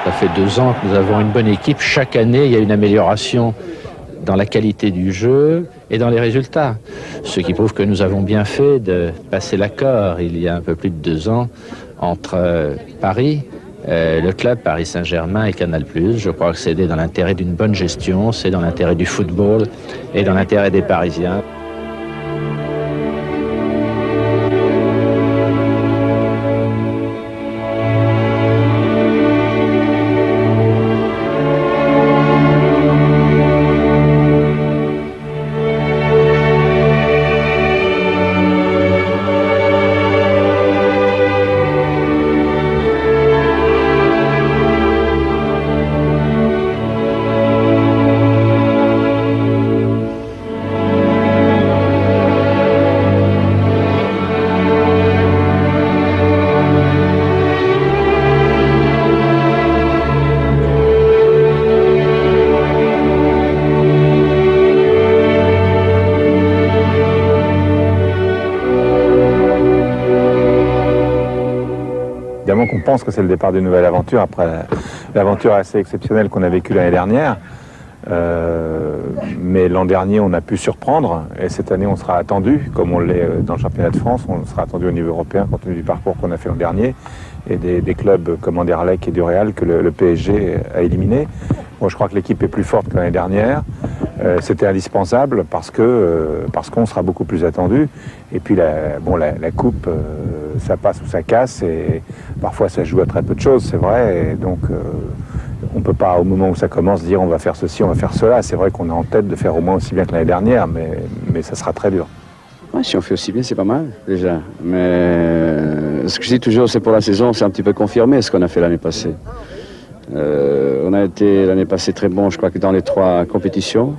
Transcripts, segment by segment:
Ça fait 2 ans que nous avons une bonne équipe. Chaque année, il y a une amélioration dans la qualité du jeu et dans les résultats. Ce qui prouve que nous avons bien fait de passer l'accord il y a un peu plus de 2 ans entre Paris, le club Paris Saint-Germain et Canal+. Je crois que c'est dans l'intérêt d'une bonne gestion, c'est dans l'intérêt du football et dans l'intérêt des Parisiens. Évidemment qu'on pense que c'est le départ d'une nouvelle aventure après l'aventure assez exceptionnelle qu'on a vécue l'année dernière. Mais l'an dernier, on a pu surprendre et cette année, on sera attendu, comme on l'est dans le championnat de France, on sera attendu au niveau européen compte tenu du parcours qu'on a fait l'an dernier et des clubs comme Anderlecht et du Real que le PSG a éliminé. Moi, je crois que l'équipe est plus forte que l'année dernière. C'était indispensable parce qu'on sera beaucoup plus attendu. Et puis la coupe, ça passe ou ça casse et parfois ça joue à très peu de choses, c'est vrai. Et donc on peut pas au moment où ça commence dire on va faire ceci, on va faire cela. C'est vrai qu'on est en tête de faire au moins aussi bien que l'année dernière, mais ça sera très dur. Ouais, si on fait aussi bien, c'est pas mal déjà. Mais ce que je dis toujours, c'est pour la saison, c'est un petit peu confirmé ce qu'on a fait l'année passée. On a été l'année passée très bon, je crois que dans les 3 compétitions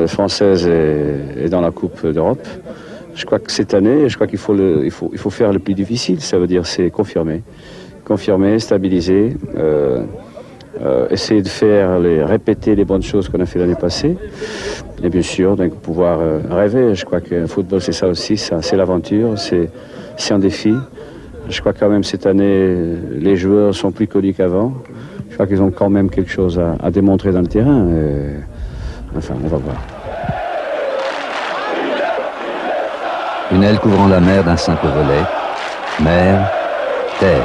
françaises et dans la Coupe d'Europe. Je crois que cette année, je crois qu'il faut faire le plus difficile. Ça veut dire c'est confirmer, stabiliser, essayer de répéter les bonnes choses qu'on a fait l'année passée. Et bien sûr, donc pouvoir rêver. Je crois que le football c'est ça aussi, c'est l'aventure, c'est un défi. Je crois quand même cette année, les joueurs sont plus connus qu'avant. Je crois qu'ils ont quand même quelque chose à démontrer dans le terrain. Enfin, on va voir. Une aile couvrant la mer d'un simple volet. Mer, terre.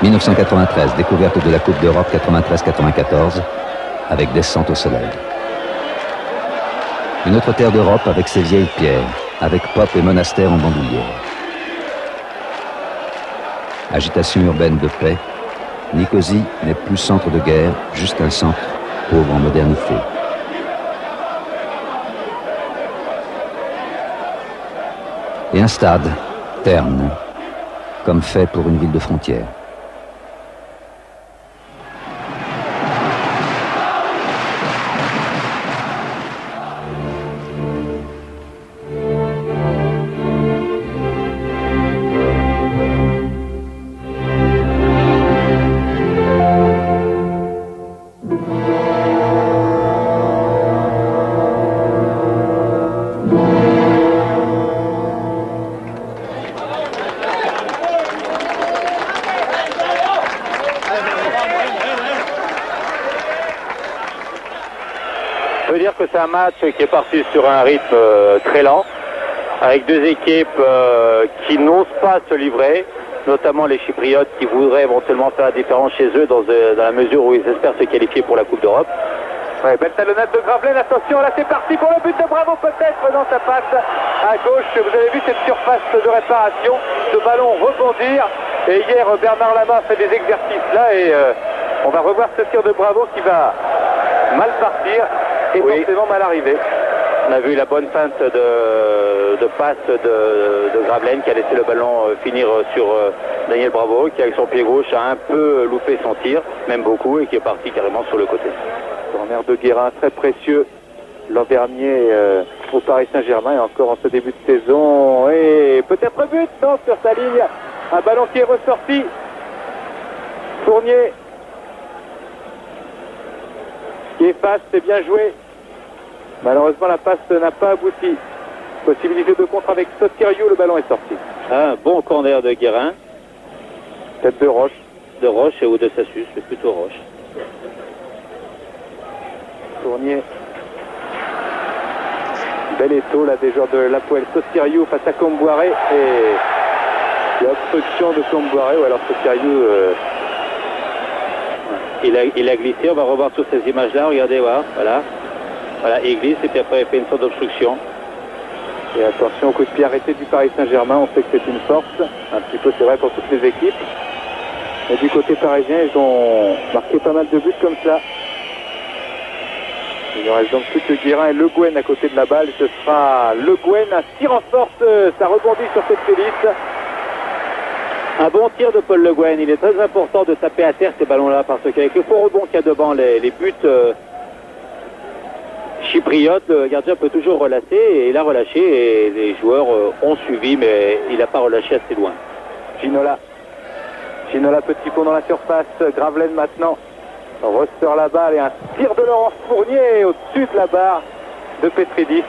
1993, découverte de la Coupe d'Europe 93-94, avec descente au soleil. Une autre terre d'Europe avec ses vieilles pierres, avec pop et monastères en bandoulière. Agitation urbaine de paix, Nicosie n'est plus centre de guerre, juste un centre pauvre en modernité. Et un stade, terne, comme fait pour une ville de frontière. Je veux dire que c'est un match qui est parti sur un rythme très lent, avec 2 équipes qui n'osent pas se livrer, notamment les Chypriotes qui voudraient éventuellement faire la différence chez eux dans la mesure où ils espèrent se qualifier pour la Coupe d'Europe. Ouais, belle talonnade de Gravelaine, attention, là c'est parti pour le but de Bravo peut-être dans sa passe à gauche. Vous avez vu cette surface de réparation, ce ballon rebondir. Et hier Bernard Lama fait des exercices là et on va revoir ce tir de Bravo qui va mal partir et forcément mal arriver. On a vu la bonne feinte de passe de Gravelaine qui a laissé le ballon finir sur Daniel Bravo, qui avec son pied gauche a un peu loupé son tir, même beaucoup, et qui est parti carrément sur le côté. Corner de Guérin, très précieux l'an dernier au Paris Saint-Germain et encore en ce début de saison. Et peut-être but, non, sur sa ligne. Un ballon qui est ressorti. Fournier qui efface, c'est bien joué. Malheureusement, la passe n'a pas abouti. Possibilité de contre avec Sotirio, le ballon est sorti. Un bon corner de Guérin. Tête de Roche. de Roche ou de Sassus, mais plutôt Roche. Fournier. Bel étau là des joueurs de l'Hapoel Sotiriou face à Kombouaré et l'obstruction de Kombouaré, ou alors Sotiriou il a glissé. On va revoir sur ces images là, regardez, voilà, il glisse et puis après il fait une sorte d'obstruction. Et attention au coup de pied arrêté du Paris Saint-Germain, on sait que c'est une force, un petit peu c'est vrai pour toutes les équipes. Et du côté parisien, ils ont marqué pas mal de buts comme ça. Il ne reste donc plus que Guérin et Le Guen à côté de la balle. Ce sera Le Guen, un tir en force, ça rebondit sur cette Félix. Un bon tir de Paul Le Guen. Il est très important de taper à terre ces ballons-là parce qu'avec le faux rebond qu'il y a devant les buts chypriotes, le gardien peut toujours relâcher et il a relâché et les joueurs ont suivi, mais il n'a pas relâché assez loin. Ginola, petit pont dans la surface. Gravelaine maintenant ressort la balle et un tir de Laurent Fournier au-dessus de la barre de Petridis.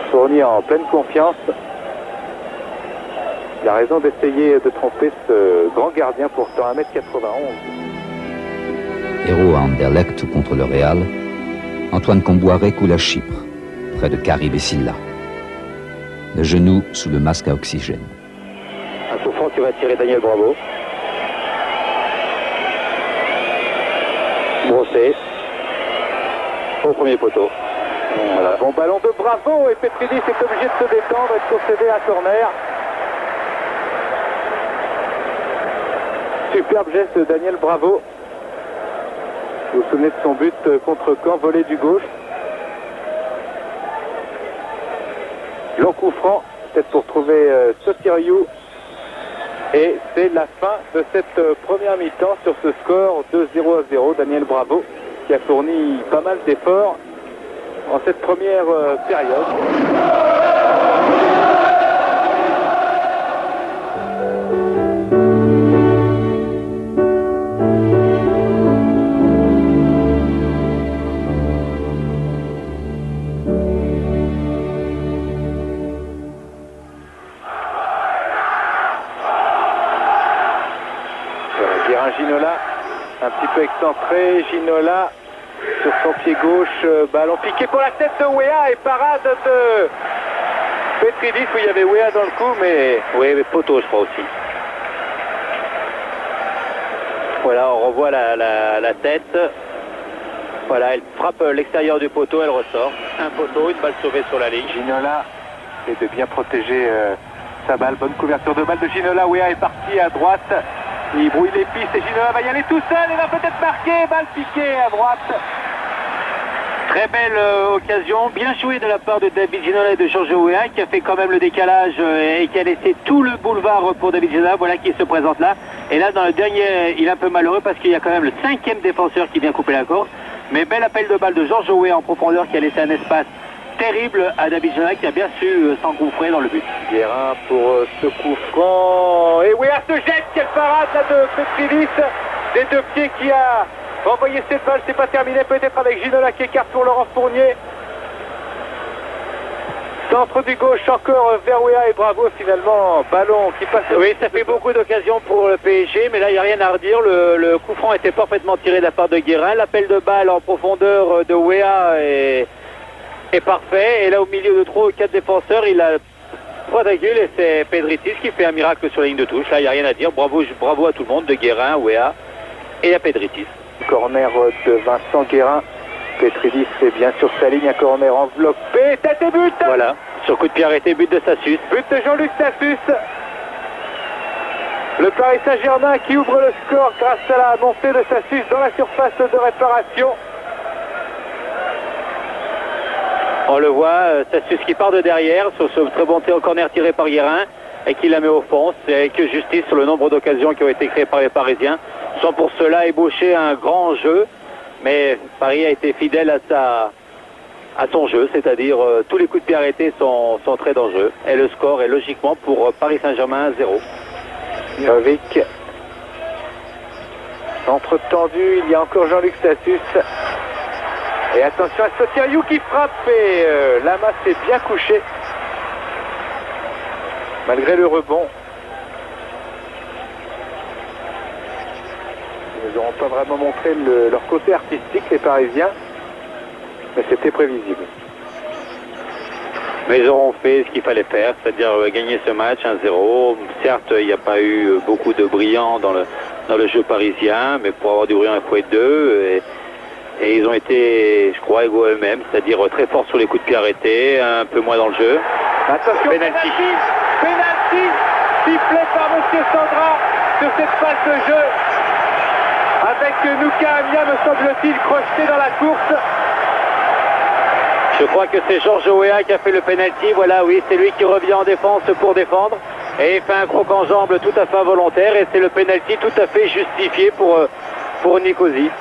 Fournier en pleine confiance. Il a raison d'essayer de tromper ce grand gardien pourtant 1m91. Héros à Anderlecht contre le Real, Antoine Kombouaré coule à Chypre, près de Carib et Silla. Le genou sous le masque à oxygène. Un coup franc qui va tirer Daniel Bravo. Brossé au premier poteau. Voilà. Bon ballon de Bravo et Petridis est obligé de se détendre et de procéder à un corner. Superbe geste de Daniel Bravo. Vous vous souvenez de son but contre Caen, volé du gauche. Long coup franc, peut-être pour trouver Sotiriou. Et c'est la fin de cette première mi-temps sur ce score 2-0-0. Daniel Bravo qui a fourni pas mal d'efforts en cette première période. Ginola, un petit peu excentré, Ginola sur son pied gauche, ballon piqué pour la tête de Wea et parade de Petridis où il y avait Wea dans le coup, mais poteau je crois aussi. Voilà, on revoit la tête. Voilà, elle frappe l'extérieur du poteau, elle ressort. Un poteau, une balle sauvée sur la ligne. Ginola essaie de bien protéger sa balle, bonne couverture de balle de Ginola. Wea est parti à droite. Il brouille les pistes et Ginola va y aller tout seul et va peut-être marquer. Balle piquée à droite. Très belle occasion, bien joué de la part de David Ginola et de Georges Weah qui a fait quand même le décalage et qui a laissé tout le boulevard pour David Ginola. Voilà qui se présente là. Et là dans le dernier, il est un peu malheureux parce qu'il y a quand même le 5e défenseur qui vient couper la course. Mais bel appel de balle de Georges Weah en profondeur qui a laissé un espace terrible à David Ginola qui a bien su s'engouffrer dans le but. Guérin pour ce coup franc. Et Weah se jette, quelle parade là de Petridis. Des deux pieds qui a envoyé cette balle, c'est pas terminé peut-être avec Ginola qui écarte pour Laurent Fournier. Centre du gauche encore vers Weah et Bravo finalement, ballon qui passe. Oui, ça fait beaucoup d'occasions pour le PSG, mais là il n'y a rien à redire. Le coup franc était parfaitement tiré de la part de Guérin. L'appel de balle en profondeur de Weah est parfait. Et là au milieu de 3 ou 4 défenseurs, il a quadricule et c'est Pedritis qui fait un miracle sur la ligne de touche. Là il n'y a rien à dire. Bravo à tout le monde, de Guérin, Weah et à Pedritis. Corner de Vincent Guérin. Petridis est bien sur sa ligne, un corner enveloppé, tête et but. Voilà, sur coup de pied arrêté, but de Sassus. But de Jean-Luc Sassus. Le Paris Saint-Germain qui ouvre le score grâce à la montée de Sassus dans la surface de réparation. On le voit, Sassus qui part de derrière sur ce très bon corner tiré par Guérin et qui la met au fond. C'est que justice sur le nombre d'occasions qui ont été créées par les Parisiens, sans pour cela ébaucher un grand jeu. Mais Paris a été fidèle à son jeu, c'est-à-dire tous les coups de pied arrêtés sont très dangereux. Et le score est logiquement pour Paris Saint-Germain 0. Jovic. Centre tendu, il y a encore Jean-Luc Sassus. Et attention à Sotiriou qui frappe et la masse est bien couchée. Malgré le rebond. Ils n'auront pas vraiment montré leur côté artistique, les Parisiens, mais c'était prévisible. Mais ils auront fait ce qu'il fallait faire, c'est-à-dire gagner ce match 1-0. Certes, il n'y a pas eu beaucoup de brillant dans le jeu parisien, mais pour avoir du brillant, il faut être deux. Et ils ont été, je crois, égaux eux-mêmes, c'est-à-dire très forts sur les coups de pied arrêtés, un peu moins dans le jeu. Attention, penalty, sifflé par M. Sandra sur cette phase de jeu. Avec Nouka Amia, me semble-t-il, crocheté dans la course. Je crois que c'est Georges Weah qui a fait le penalty. Voilà, oui, c'est lui qui revient en défense pour défendre. Et il fait un croc en jambe tout à fait involontaire. Et c'est le penalty tout à fait justifié pour Nicosie.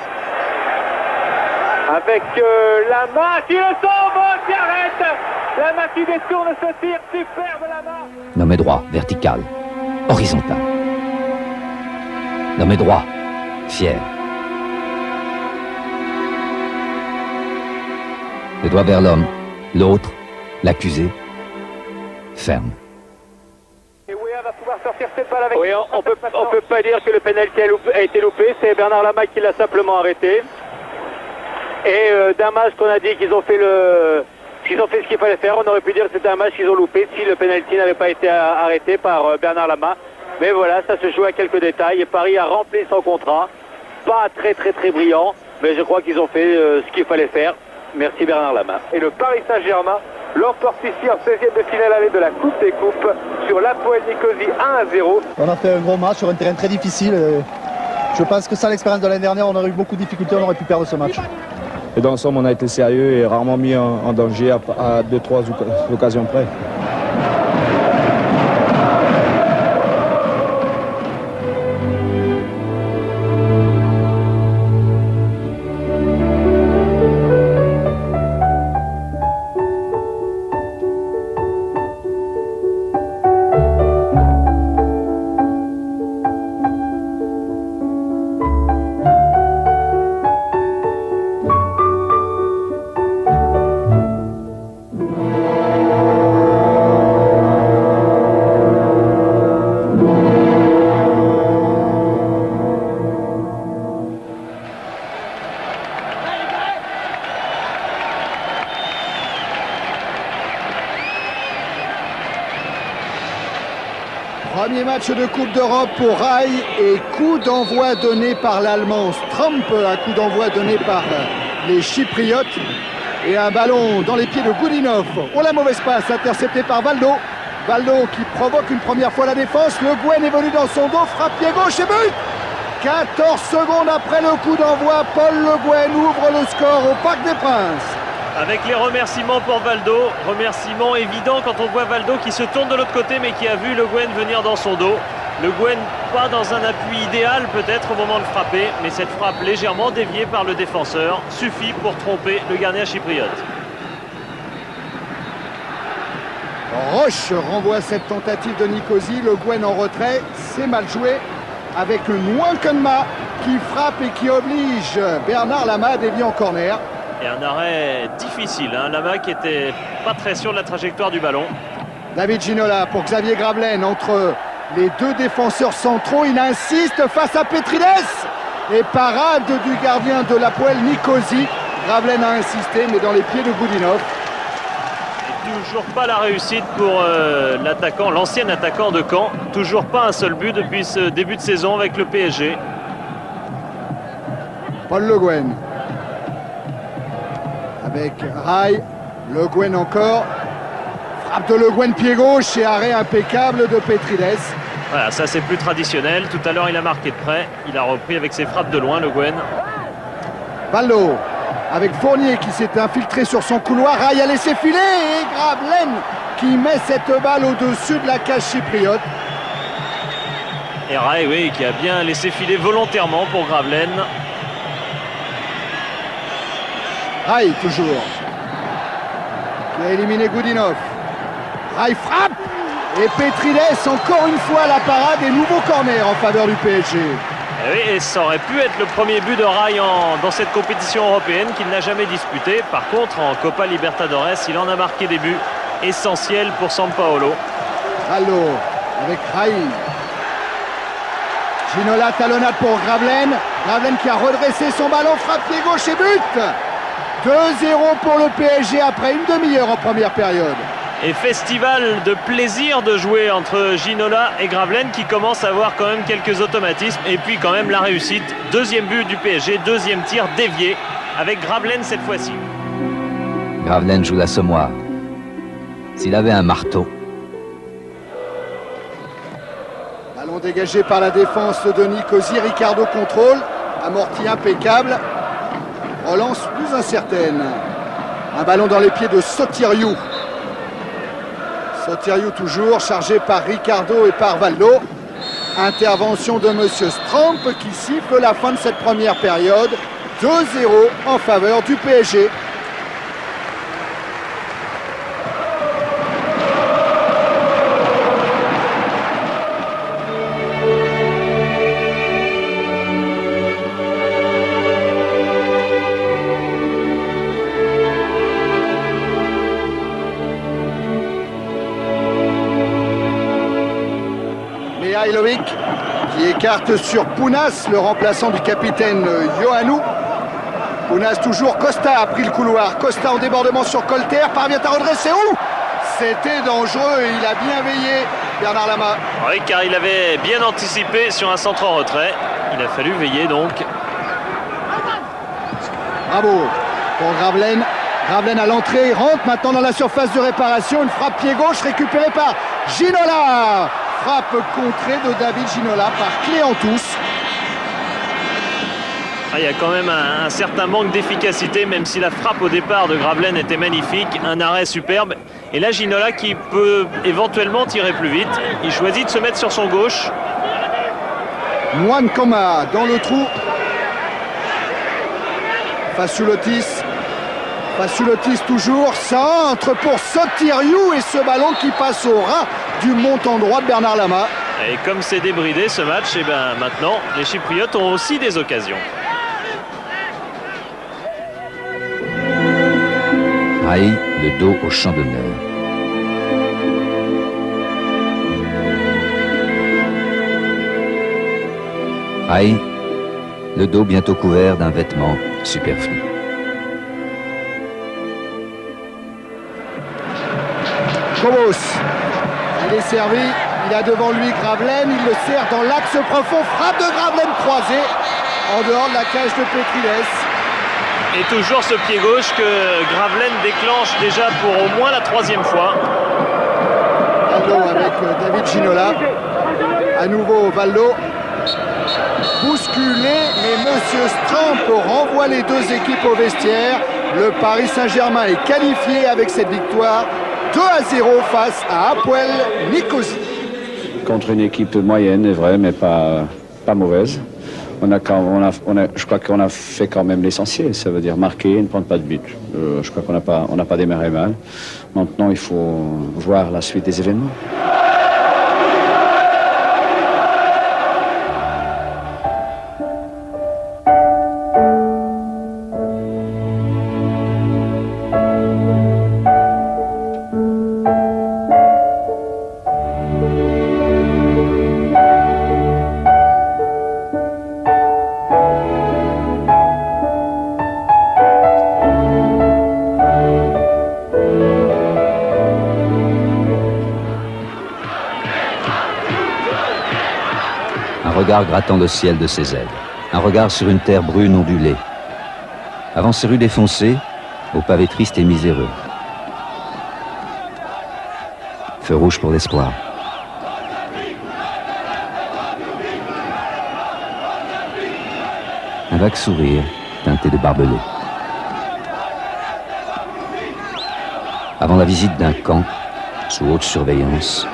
Avec la main qui le sauve, qui arrête. La main qui détourne ce tir, superbe la main. Nommé droit, vertical, horizontal. Nommé droit, fier. Le doigt vers l'homme, l'autre, l'accusé, ferme. Et Weah va pouvoir sortir cette balle avec... Oui, on peut pas dire que le penalty a été loupé. C'est Bernard Lama qui l'a simplement arrêté. Et d'un match qu'on a dit qu'ils ont fait ce qu'il fallait faire, on aurait pu dire que c'était un match qu'ils ont loupé si le penalty n'avait pas été arrêté par Bernard Lama. Mais voilà, ça se joue à quelques détails et Paris a rempli son contrat. Pas très brillant, mais je crois qu'ils ont fait ce qu'il fallait faire. Merci Bernard Lama. Et le Paris Saint-Germain l'emporte ici en 16e de finale aller de la Coupe des Coupes sur l'Hapoel Nicosie 1-0. On a fait un gros match sur un terrain très difficile. Je pense que sans l'expérience de l'année dernière, on aurait eu beaucoup de difficultés, on aurait pu perdre ce match. Et dans l'ensemble, on a été sérieux et rarement mis en danger à 2-3 occasions près. Premier match de Coupe d'Europe pour Rai et coup d'envoi donné par l'Allemand Strump, un coup d'envoi donné par les Chypriotes et un ballon dans les pieds de Goudinov. Oh la mauvaise passe, intercepté par Valdo. Valdo qui provoque une première fois la défense. Le Guen évolue dans son dos, frappe pied gauche et but. 14 secondes après le coup d'envoi, Paul Le Guen ouvre le score au Parc des Princes. Avec les remerciements pour Valdo, remerciements évidents quand on voit Valdo qui se tourne de l'autre côté mais qui a vu Le Guen venir dans son dos. Le Guen pas dans un appui idéal peut-être au moment de frapper, mais cette frappe légèrement déviée par le défenseur suffit pour tromper le gardien chypriote. Roche renvoie cette tentative de Nicosie, Le Guen en retrait, c'est mal joué avec Nwankenma qui frappe et qui oblige Bernard Lama à dévier en corner. Et un arrêt difficile, hein. Lama qui était pas très sûr de la trajectoire du ballon. David Ginola pour Xavier Gravelaine entre les deux défenseurs centraux. Il insiste face à Petrides. Et parade du gardien de l'Hapoel Nicosie. Gravelaine a insisté, mais dans les pieds de Goudinov. Et toujours pas la réussite pour l'attaquant, l'ancien attaquant de Caen. Toujours pas un seul but depuis ce début de saison avec le PSG. Paul Le Guen. Avec Rai, Le Guen encore. Frappe de Le Guen pied gauche et arrêt impeccable de Petrides. Voilà, ça c'est plus traditionnel. Tout à l'heure il a marqué de près. Il a repris avec ses frappes de loin, Le Guen. Valdo avec Fournier qui s'est infiltré sur son couloir. Rai a laissé filer et Gravelaine qui met cette balle au-dessus de la cage chypriote. Et Rai, oui, qui a bien laissé filer volontairement pour Gravelaine. Rai toujours, qui a éliminé Goudinov. Rai frappe et Petrides encore une fois à la parade et nouveau corner en faveur du PSG. Et oui, et ça aurait pu être le premier but de Rai dans cette compétition européenne qu'il n'a jamais disputée. Par contre, en Copa Libertadores, il en a marqué des buts essentiels pour Sampaolo. Allo avec Rai. Ginola talonnade pour Gravelaine. Gravelaine qui a redressé son ballon, frappe pied gauche et but. 2-0 pour le PSG après une demi-heure en première période. Et festival de plaisir de jouer entre Ginola et Gravelaine qui commence à avoir quand même quelques automatismes. Et puis quand même la réussite. Deuxième but du PSG, deuxième tir dévié avec Gravelaine cette fois-ci. Gravelaine joue l'assommoir. S'il avait un marteau. Ballon dégagé par la défense de Nicosie. Ricardo contrôle. Amorti impeccable. Relance plus incertaine. Un ballon dans les pieds de Sotiriou. Sotiriou toujours chargé par Ricardo et par Valdo. Intervention de Monsieur Stramp qui siffle la fin de cette première période. 2-0 en faveur du PSG. Mihailovic qui écarte sur Pounas, le remplaçant du capitaine Ioannou. Pounas toujours, Costa a pris le couloir. Costa en débordement sur Colter, parvient à redresser. Ouh, c'était dangereux et il a bien veillé, Bernard Lama. Oui, car il avait bien anticipé sur un centre en retrait. Il a fallu veiller donc. Bravo pour Gravelaine. Gravelaine à l'entrée, il rentre maintenant dans la surface de réparation. Une frappe pied gauche récupérée par Ginola. Frappe contrée de David Ginola par Cléantous. Il y a quand même un certain manque d'efficacité, même si la frappe au départ de Gravelaine était magnifique. Un arrêt superbe. Et là, Ginola qui peut éventuellement tirer plus vite. Il choisit de se mettre sur son gauche. Mwankoma dans le trou. Fassulotis. Fassulotis toujours. Centre pour Sotiriou et ce ballon qui passe au ras du montant droit de Bernard Lama. Et comme c'est débridé ce match, et bien maintenant, les Chypriotes ont aussi des occasions. Raï, le dos au champ d'honneur. Raï, le dos bientôt couvert d'un vêtement superflu. Kobos, il est servi, il a devant lui Gravelaine, il le sert dans l'axe profond, frappe de Gravelaine croisée en dehors de la cage de Petrides. Et toujours ce pied gauche que Gravelaine déclenche déjà pour au moins la troisième fois. Valdo avec David Ginola. À nouveau Valdo. Bousculé, mais Monsieur Stramp renvoie les deux équipes au vestiaire. Le Paris Saint-Germain est qualifié avec cette victoire 2-0 face à Hapoel Nicosie. Contre une équipe moyenne, est vrai, mais pas mauvaise. Je crois qu'on a fait quand même l'essentiel, ça veut dire marquer et ne prendre pas de but. Je crois qu'on n'a pas démarré mal. Maintenant, il faut voir la suite des événements. Un regard grattant le ciel de ses ailes. Un regard sur une terre brune ondulée. Avant ces rues défoncées, au pavé triste et miséreux. Feu rouge pour l'espoir. Un vague sourire teinté de barbelés. Avant la visite d'un camp, sous haute surveillance,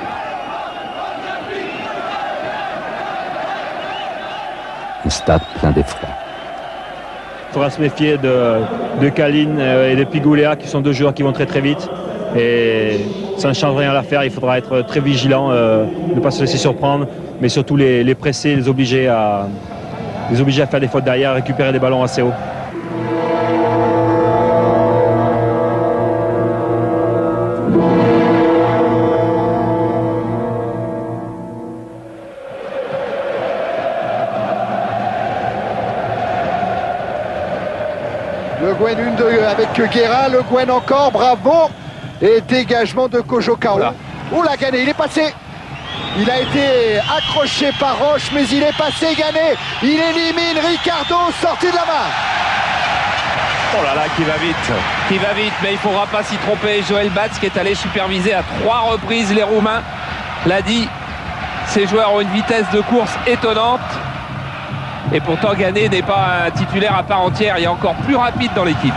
un stade plein d'effroi. Il faudra se méfier de Kaline et de Pigouléa, qui sont deux joueurs qui vont très très vite. Et ça ne change rien à l'affaire, il faudra être très vigilant, ne pas se laisser surprendre, mais surtout les presser, les obliger à faire des fautes derrière, récupérer des ballons assez haut. Le Gwen 1-2 avec Guérin, Le Gwen encore, bravo. Et dégagement de Kojokao. Oh là, Gagné, il est passé. Il a été accroché par Roche, mais il est passé, Gagné. Il élimine Ricardo, sorti de la main. Oh là là, qui va vite, mais il ne faudra pas s'y tromper. Joël Batz qui est allé superviser à 3 reprises les Roumains, l'a dit, ces joueurs ont une vitesse de course étonnante. Et pourtant Gagné n'est pas un titulaire à part entière, il est encore plus rapide dans l'équipe.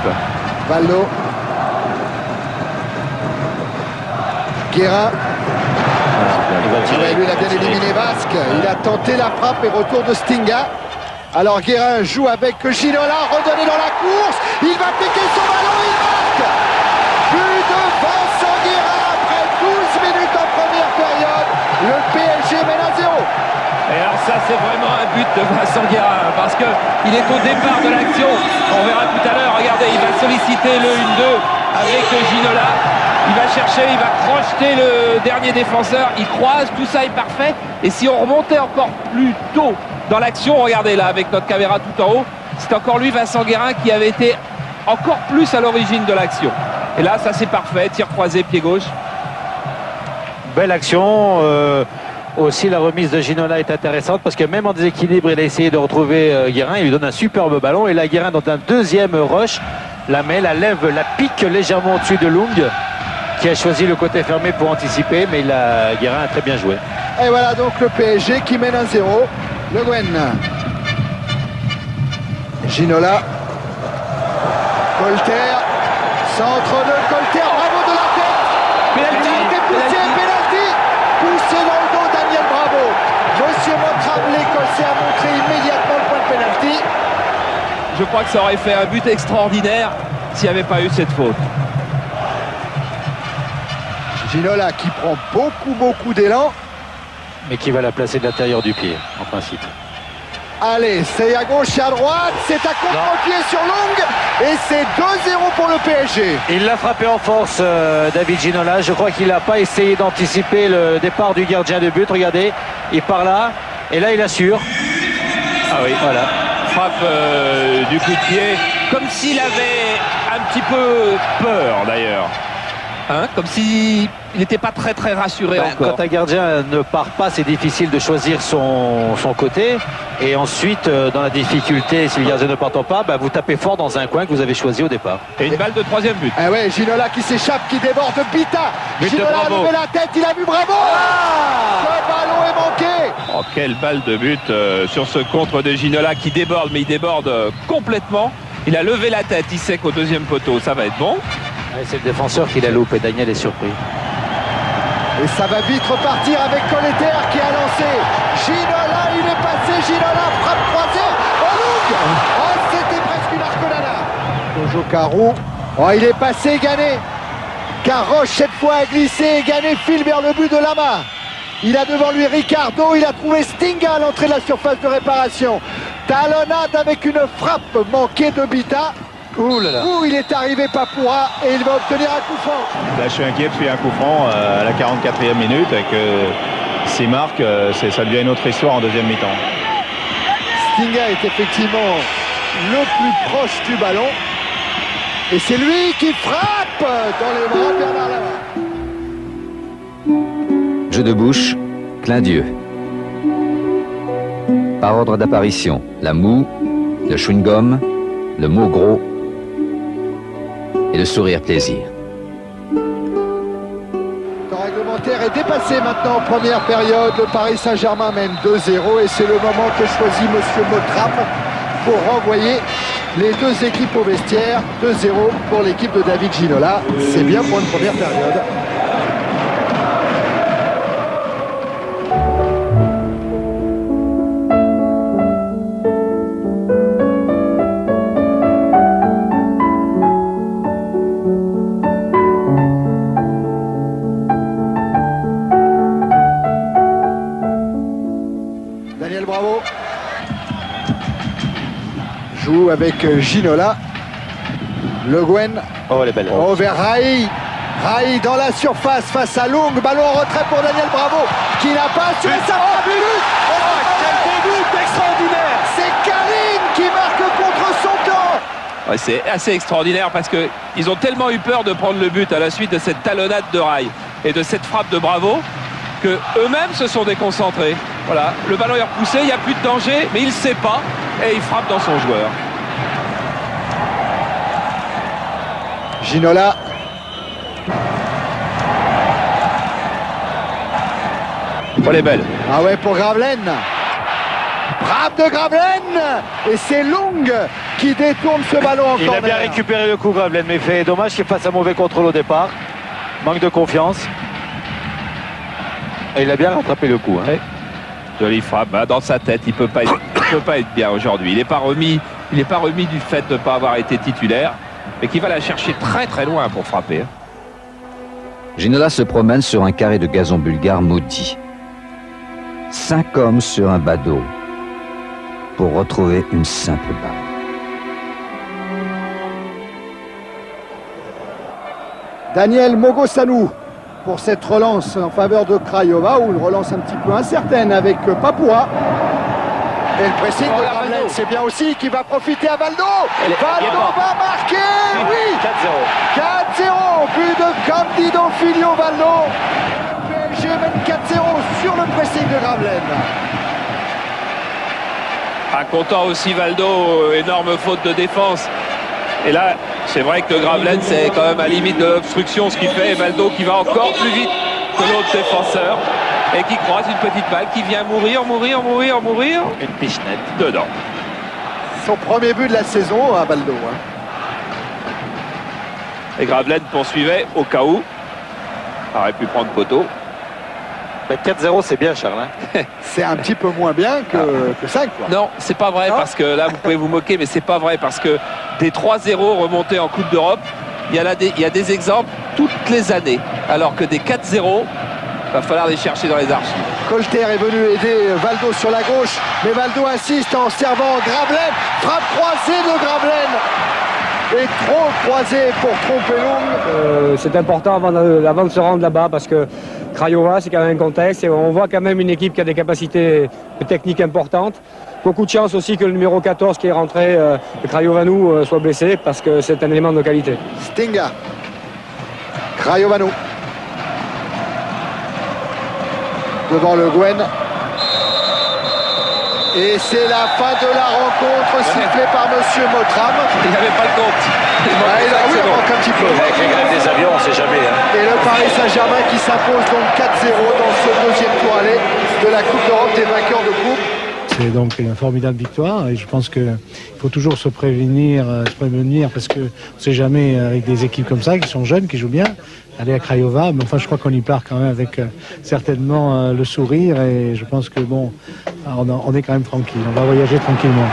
Valdo. Guérin. Lui, il a bien éliminé Basque. Il a tenté la frappe et retour de Stinga. Alors Guérin joue avec Ginola, redonné dans la course. Il va piquer son ballon, il marque. But de Vincent Guérin après 12 minutes en première période. Le PSG mène à 0. Et alors ça, c'est vraiment un but de Vincent Guérin parce qu'il est au départ de l'action. On verra tout à l'heure, regardez, il va solliciter le 1-2 avec Ginola. Il va chercher, il va crocheter le dernier défenseur. Il croise, tout ça est parfait. Et si on remontait encore plus tôt dans l'action, regardez là, avec notre caméra tout en haut, c'est encore lui, Vincent Guérin, qui avait été encore plus à l'origine de l'action. Et là, ça c'est parfait, tir croisé, pied gauche. Belle action. Aussi, la remise de Ginola est intéressante parce que même en déséquilibre, il a essayé de retrouver Guérin. Il lui donne un superbe ballon. Et là, Guérin, dans un deuxième rush, la met, la lève, la pique légèrement au-dessus de Lung, qui a choisi le côté fermé pour anticiper. Mais Guérin a très bien joué. Et voilà donc le PSG qui mène 1-0. Le Gwen. Ginola. Colter. Centre de Colter. Bravo de la tête. Pénalty. Il a été poussé. Pénalty. Poussé dans le dos Daniel Bravo. Monsieur Mottram, l'Écossais, a montré immédiatement le point de pénalty. Je crois que ça aurait fait un but extraordinaire s'il n'y avait pas eu cette faute. Ginola qui prend beaucoup d'élan. Mais qui va la placer de l'intérieur du pied, en principe. Allez, c'est à gauche et à droite, c'est à contre-pied sur Lung, et c'est 2-0 pour le PSG. Il l'a frappé en force, David Ginola. Je crois qu'il n'a pas essayé d'anticiper le départ du gardien de but. Regardez, il part là, et là il assure. Ah oui, voilà. Frappe du coup de pied, comme s'il avait un petit peu peur d'ailleurs. Hein, comme s'il n'était pas très rassuré encore. Quand un gardien ne part pas, c'est difficile de choisir son côté. Et ensuite, dans la difficulté, si le gardien ne partant pas, vous tapez fort dans un coin que vous avez choisi au départ. Et une balle de troisième but. Ah ouais, Ginola qui s'échappe, qui déborde Bita. But Ginola a levé la tête, il a vu Bravo. Le ballon est manqué. Oh, quelle balle de but sur ce contre de Ginola qui déborde, mais il déborde complètement. Il a levé la tête, il sait qu'au deuxième poteau, ça va être bon. C'est le défenseur qui l'a loupé, Daniel est surpris. Et ça va vite repartir avec Colleter qui a lancé. Ginola, il est passé, Ginola, frappe croisée. Oh Lung. Oh, c'était presque une arcolana. Kojo Karu. Oh, il est passé, Gagné. Caroche cette fois a glissé et Gagné file vers le but de Lama. Il a devant lui Ricardo, il a trouvé Stinga à l'entrée de la surface de réparation. Talonnade avec une frappe manquée de Bita. Ouh, il est arrivé Papoura et il va obtenir un coup franc. Là je suis inquiet parce qu'il y a un coup franc à la 44e minute et que s'il marque, ça devient une autre histoire en deuxième mi-temps. Stinga est effectivement le plus proche du ballon et c'est lui qui frappe dans les bras de Bernard Lama. Jeu de bouche, clin d'yeux. Par ordre d'apparition, la moue, le chewing-gum, le mot gros et le sourire plaisir. Le temps réglementaire est dépassé maintenant en première période. Le Paris Saint-Germain mène 2-0 et c'est le moment que choisit Monsieur Mottram pour renvoyer les deux équipes au vestiaire. 2-0 pour l'équipe de David Ginola. C'est bien pour une première période. Bravo. Joue avec Ginola. Le Gwen. Oh, elle est belle. Oh, vers Rai. Rai dans la surface face à Lung. Ballon en retrait pour Daniel Bravo qui n'a pas assuré sa frappe. Quel but extraordinaire. C'est Karim qui marque contre son temps. Ouais, c'est assez extraordinaire parce qu'ils ont tellement eu peur de prendre le but à la suite de cette talonnade de Rai et de cette frappe de Bravo que eux-mêmes se sont déconcentrés. Voilà, le ballon est repoussé, il n'y a plus de danger, mais il ne sait pas et il frappe dans son joueur. Ginola. Elle est belle. Ah ouais, pour Gravelaine. Frappe de Gravelaine. Et c'est Long qui détourne ce ballon en corner. Il a bien récupéré le coup, Gravelaine, mais fait dommage qu'il fasse un mauvais contrôle au départ. Manque de confiance. Et il a bien rattrapé le coup. Hein. Ouais. Jolie frappe. Bah, dans sa tête, il peut pas être bien aujourd'hui. Il n'est pas remis du fait de ne pas avoir été titulaire, mais qui va la chercher très très loin pour frapper. Ginola se promène sur un carré de gazon bulgare maudit. 5 hommes sur un badaud pour retrouver une simple balle. Daniel Mogosanou pour cette relance en faveur de Craiova, ou une relance un petit peu incertaine avec Papua. Et le pressing de Gravelaine, c'est bien aussi, qui va profiter à Valdo. Valdo va marquer, oui. 4-0, but de Candido Filio Valdo. PSG mène 4-0 sur le pressing de Gravelaine. Content aussi Valdo, énorme faute de défense. Et là, c'est vrai que Gravelaine, c'est quand même à limite de l'obstruction ce qu'il fait. Et Valdo qui va encore plus vite que l'autre défenseur et qui croise une petite balle qui vient mourir. Une pichenette dedans. Son premier but de la saison à Valdo. Hein. Et Gravelaine poursuivait au cas où. Aurait pu prendre poteau. 4-0, c'est bien, Charles. Hein. C'est un petit peu moins bien que 5. Quoi. Non, c'est pas vrai, parce que là, vous pouvez vous moquer, mais c'est pas vrai, parce que des 3-0 remontés en Coupe d'Europe, il y a des exemples toutes les années, alors que des 4-0, va falloir les chercher dans les archives. Colter est venu aider Valdo sur la gauche, mais Valdo insiste en servant Gravelaine. Frappe croisée de Gravelaine. Et trop croisé pour tromper Long. C'est important avant de se rendre là-bas, parce que Craiova, c'est quand même un contexte, et on voit quand même une équipe qui a des capacités techniques importantes. Beaucoup de chance aussi que le numéro 14 qui est rentré, Craiovanu, soit blessé, parce que c'est un élément de qualité. Stinga. Craiovanu. Devant le Gwen. Et c'est la fin de la rencontre, sifflée par Monsieur Mottram. Il n'avait pas le compte. Il manque un petit peu. Avec les grèves des avions, on ne sait jamais. Hein. Et le Paris Saint-Germain qui s'impose donc 4-0 dans ce deuxième tour aller de la Coupe d'Europe des vainqueurs de coupe. C'est donc une formidable victoire et je pense qu'il faut toujours se prévenir parce qu'on ne sait jamais avec des équipes comme ça qui sont jeunes, qui jouent bien, aller à Craiova, mais enfin je crois qu'on y part quand même avec certainement le sourire et je pense que bon, on est quand même tranquille, on va voyager tranquillement.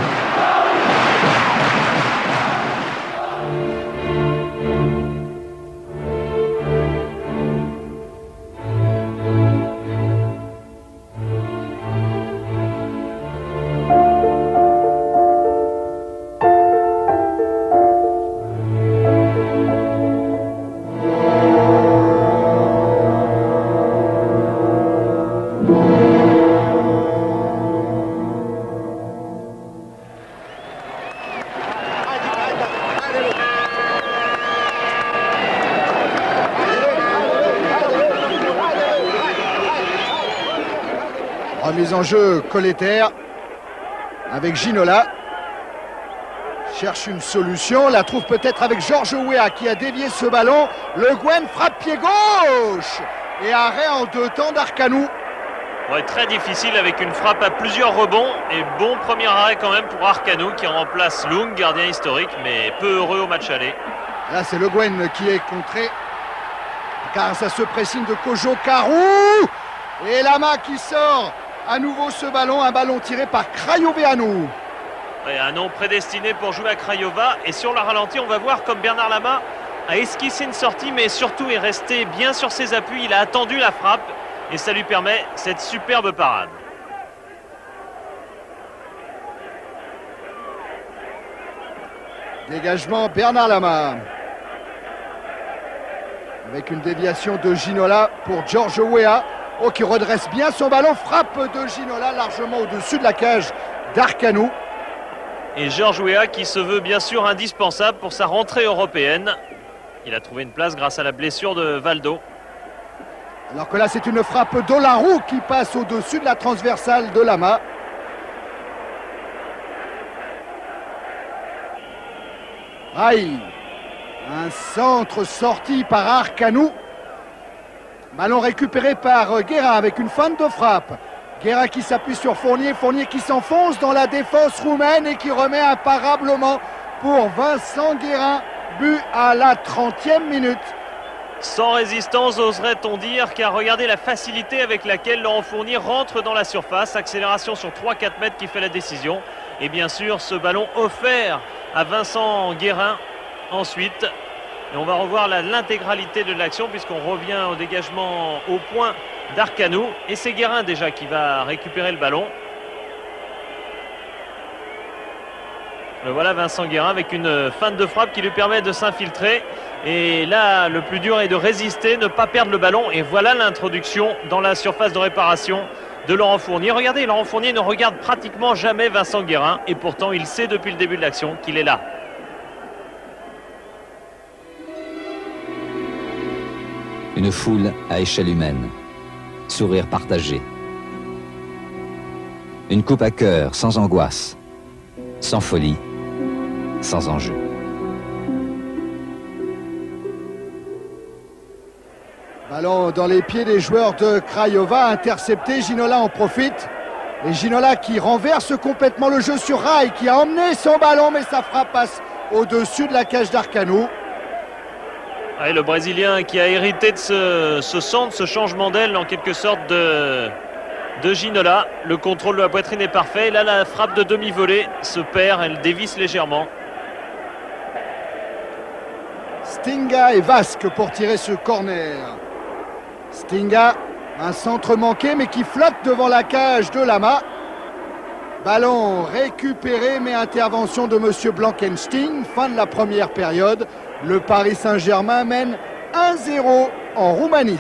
Remise en jeu Colter avec Ginola. Cherche une solution, la trouve peut-être avec Georges Weah qui a dévié ce ballon. Le Gwen frappe pied gauche et arrêt en 2 temps d'Arcanou. Ouais, très difficile avec une frappe à plusieurs rebonds et bon premier arrêt quand même pour Arcanou qui remplace Long, gardien historique, mais peu heureux au match aller. Là c'est Le Gwen qui est contré car ça se pressine de Kojo Karou et Lama qui sort à nouveau ce ballon, un ballon tiré par Craioveanu. Ouais, un nom prédestiné pour jouer à Craiova et sur la ralenti on va voir comme Bernard Lama a esquissé une sortie mais surtout est resté bien sur ses appuis, il a attendu la frappe et ça lui permet cette superbe parade. Dégagement Bernard Lama. Avec une déviation de Ginola pour Georges Weah. Oh, qui redresse bien son ballon. Frappe de Ginola largement au-dessus de la cage d'Arcanou. Et Georges Weah qui se veut bien sûr indispensable pour sa rentrée européenne. Il a trouvé une place grâce à la blessure de Valdo. Alors que là, c'est une frappe d'Olarou qui passe au-dessus de la transversale de Lama. Aïe, un centre sorti par Arcanou. Ballon récupéré par Guérin avec une feinte de frappe. Guérin qui s'appuie sur Fournier, Fournier qui s'enfonce dans la défense roumaine et qui remet imparablement pour Vincent Guérin. But à la 30e minute. Sans résistance, oserait-on dire, car regardez la facilité avec laquelle Laurent Fournier rentre dans la surface. Accélération sur 3-4 mètres qui fait la décision. Et bien sûr, ce ballon offert à Vincent Guérin ensuite. Et on va revoir l'intégralité de l'action puisqu'on revient au dégagement au point d'Arcanou. Et c'est Guérin déjà qui va récupérer le ballon. Le voilà Vincent Guérin avec une feinte de frappe qui lui permet de s'infiltrer. Et là, le plus dur est de résister, ne pas perdre le ballon. Et voilà l'introduction dans la surface de réparation de Laurent Fournier. Regardez, Laurent Fournier ne regarde pratiquement jamais Vincent Guérin. Et pourtant, il sait depuis le début de l'action qu'il est là. Une foule à échelle humaine. Sourire partagé. Une coupe à cœur, sans angoisse, sans folie, sans enjeu. Ballon dans les pieds des joueurs de Craiova, intercepté, Ginola en profite. Et Ginola qui renverse complètement le jeu sur Rai, qui a emmené son ballon, mais sa frappe passe au-dessus de la cage d'Arcanou. Ouais, le Brésilien qui a hérité de ce centre, ce changement d'aile en quelque sorte de Ginola. Le contrôle de la poitrine est parfait. Et là, la frappe de demi-volée se perd, elle dévisse légèrement. Stinga et Vasque pour tirer ce corner. Stinga, un centre manqué mais qui flotte devant la cage de Lama. Ballon récupéré mais intervention de M. Blankenstein. Fin de la première période. Le Paris Saint-Germain mène 1-0 en Roumanie.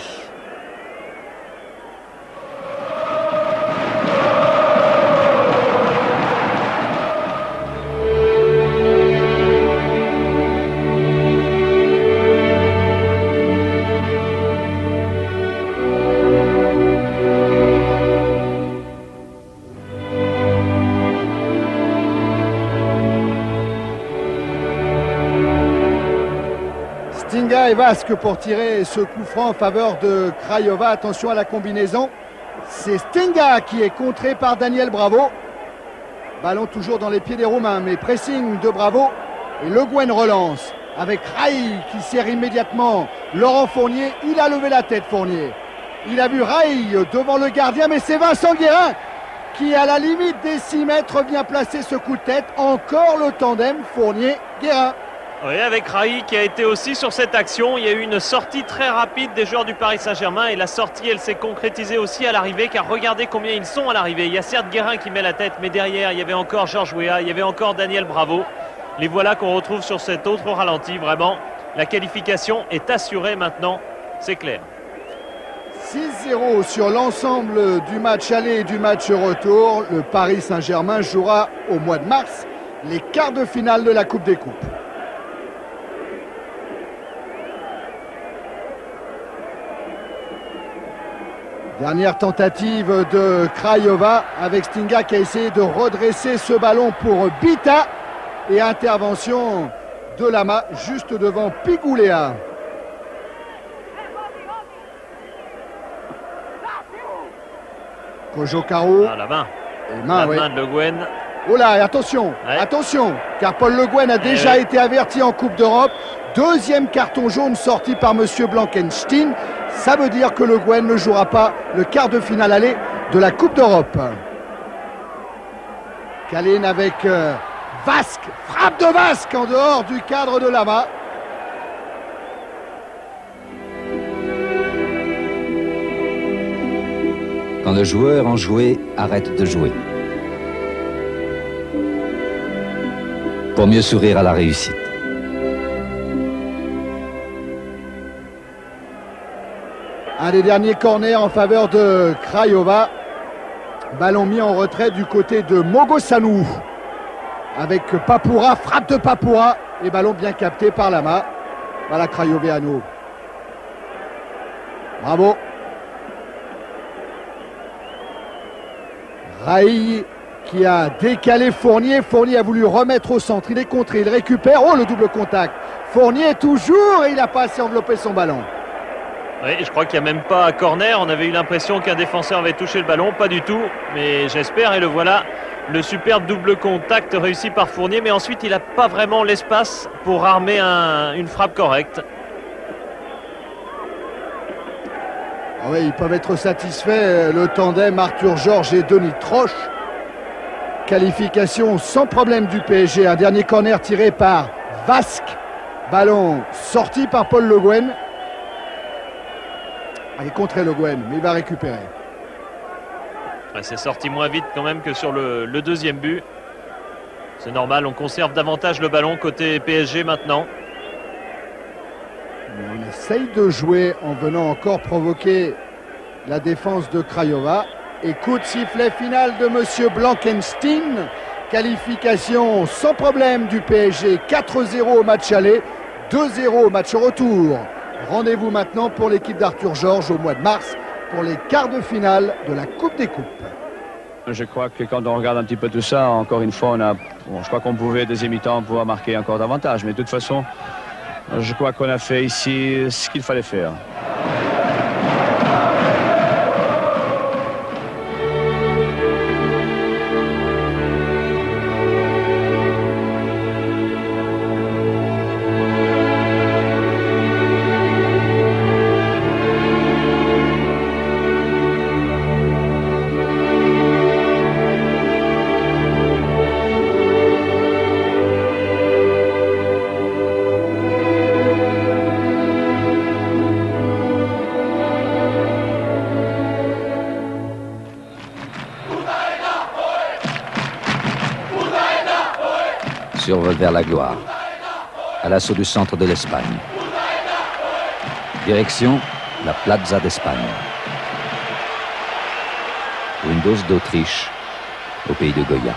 Stinga et Vasque pour tirer ce coup franc en faveur de Craiova. Attention à la combinaison. C'est Stinga qui est contré par Daniel Bravo. Ballon toujours dans les pieds des Roumains, mais pressing de Bravo. Et Le Guen relance avec Rai qui sert immédiatement Laurent Fournier. Il a levé la tête, Fournier. Il a vu Rai devant le gardien, mais c'est Vincent Guérin qui, à la limite des 6 mètres, vient placer ce coup de tête. Encore le tandem Fournier-Guérin. Oui, avec Rai qui a été aussi sur cette action. Il y a eu une sortie très rapide des joueurs du Paris Saint-Germain et la sortie, elle s'est concrétisée aussi à l'arrivée, car regardez combien ils sont à l'arrivée. Il y a certes Guérin qui met la tête, mais derrière il y avait encore Georges Weah, il y avait encore Daniel Bravo. Les voilà qu'on retrouve sur cet autre ralenti. Vraiment, la qualification est assurée maintenant, c'est clair. 6-0 sur l'ensemble du match aller et du match retour. Le Paris Saint-Germain jouera au mois de mars les quarts de finale de la Coupe des Coupes. Dernière tentative de Craiova avec Stinga qui a essayé de redresser ce ballon pour Bita. Et intervention de Lama juste devant Pigulea. Kojo Caro. Ah, la main. La main de Le Guen. Oh là, attention, attention, car Paul Le Guen a déjà été averti en Coupe d'Europe. Deuxième carton jaune sorti par M. Blankenstein. Ça veut dire que Le Guen ne jouera pas le quart de finale aller de la Coupe d'Europe. Kalin avec Vasque, frappe de Vasque en dehors du cadre de Lama. Quand le joueur enjoué arrête de jouer. Pour mieux sourire à la réussite. Un des derniers corners en faveur de Craiova. Ballon mis en retrait du côté de Mogosanou. avec Papoura, frappe de Papoura et ballon bien capté par Lama. Voilà Crayoveanu. Bravo. Rai qui a décalé Fournier. Fournier a voulu remettre au centre. Il est contré, il récupère. Oh, le double contact. Fournier toujours et il n'a pas assez enveloppé son ballon. Oui, je crois qu'il n'y a même pas corner. On avait eu l'impression qu'un défenseur avait touché le ballon. Pas du tout. Mais j'espère, et le voilà. Le superbe double contact réussi par Fournier. Mais ensuite, il n'a pas vraiment l'espace pour armer une frappe correcte. Ah oui, ils peuvent être satisfaits. Le tandem Arthur Georges et Denis Troche. Qualification sans problème du PSG. Un dernier corner tiré par Vasque. Ballon sorti par Paul Le Guen. Il est contré Le Guen, mais il va récupérer. C'est sorti moins vite quand même que sur le deuxième but. C'est normal, on conserve davantage le ballon côté PSG maintenant. On essaye de jouer en venant encore provoquer la défense de Craiova. Et coup de sifflet final de Monsieur Blankenstein. Qualification sans problème du PSG. 4-0 au match aller, 2-0 au match retour. Rendez-vous maintenant pour l'équipe d'Arthur Georges au mois de mars pour les quarts de finale de la Coupe des Coupes. Je crois que quand on regarde un petit peu tout ça, encore une fois, je crois qu'on pouvait, deuxième mi-temps, pouvoir marquer encore davantage. Mais de toute façon, je crois qu'on a fait ici ce qu'il fallait faire. Survole vers la gloire, à l'assaut du centre de l'Espagne. Direction, la Plaza d'Espagne. Windows d'Autriche, au pays de Goya.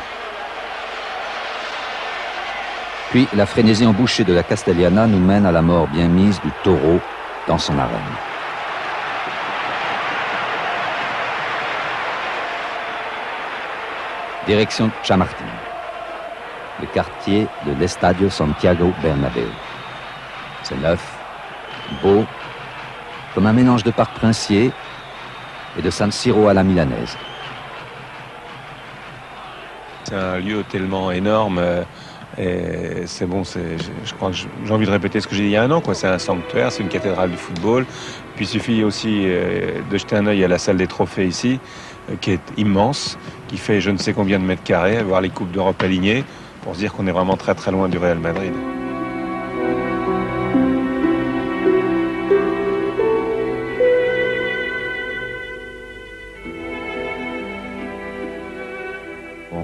Puis la frénésie embouchée de la Castellana nous mène à la mort bien mise du taureau dans son arène. Direction Chamartín, le quartier de l'Estadio Santiago Bernabéu. C'est neuf, beau, comme un mélange de parc princier et de San Siro à la milanaise. C'est un lieu tellement énorme et c'est bon, je crois que j'ai envie de répéter ce que j'ai dit il y a un an, quoi. C'est un sanctuaire, c'est une cathédrale du football. Puis il suffit aussi de jeter un œil à la salle des trophées ici, qui est immense, qui fait je ne sais combien de mètres carrés, voir les Coupes d'Europe alignées, pour se dire qu'on est vraiment très très loin du Real Madrid.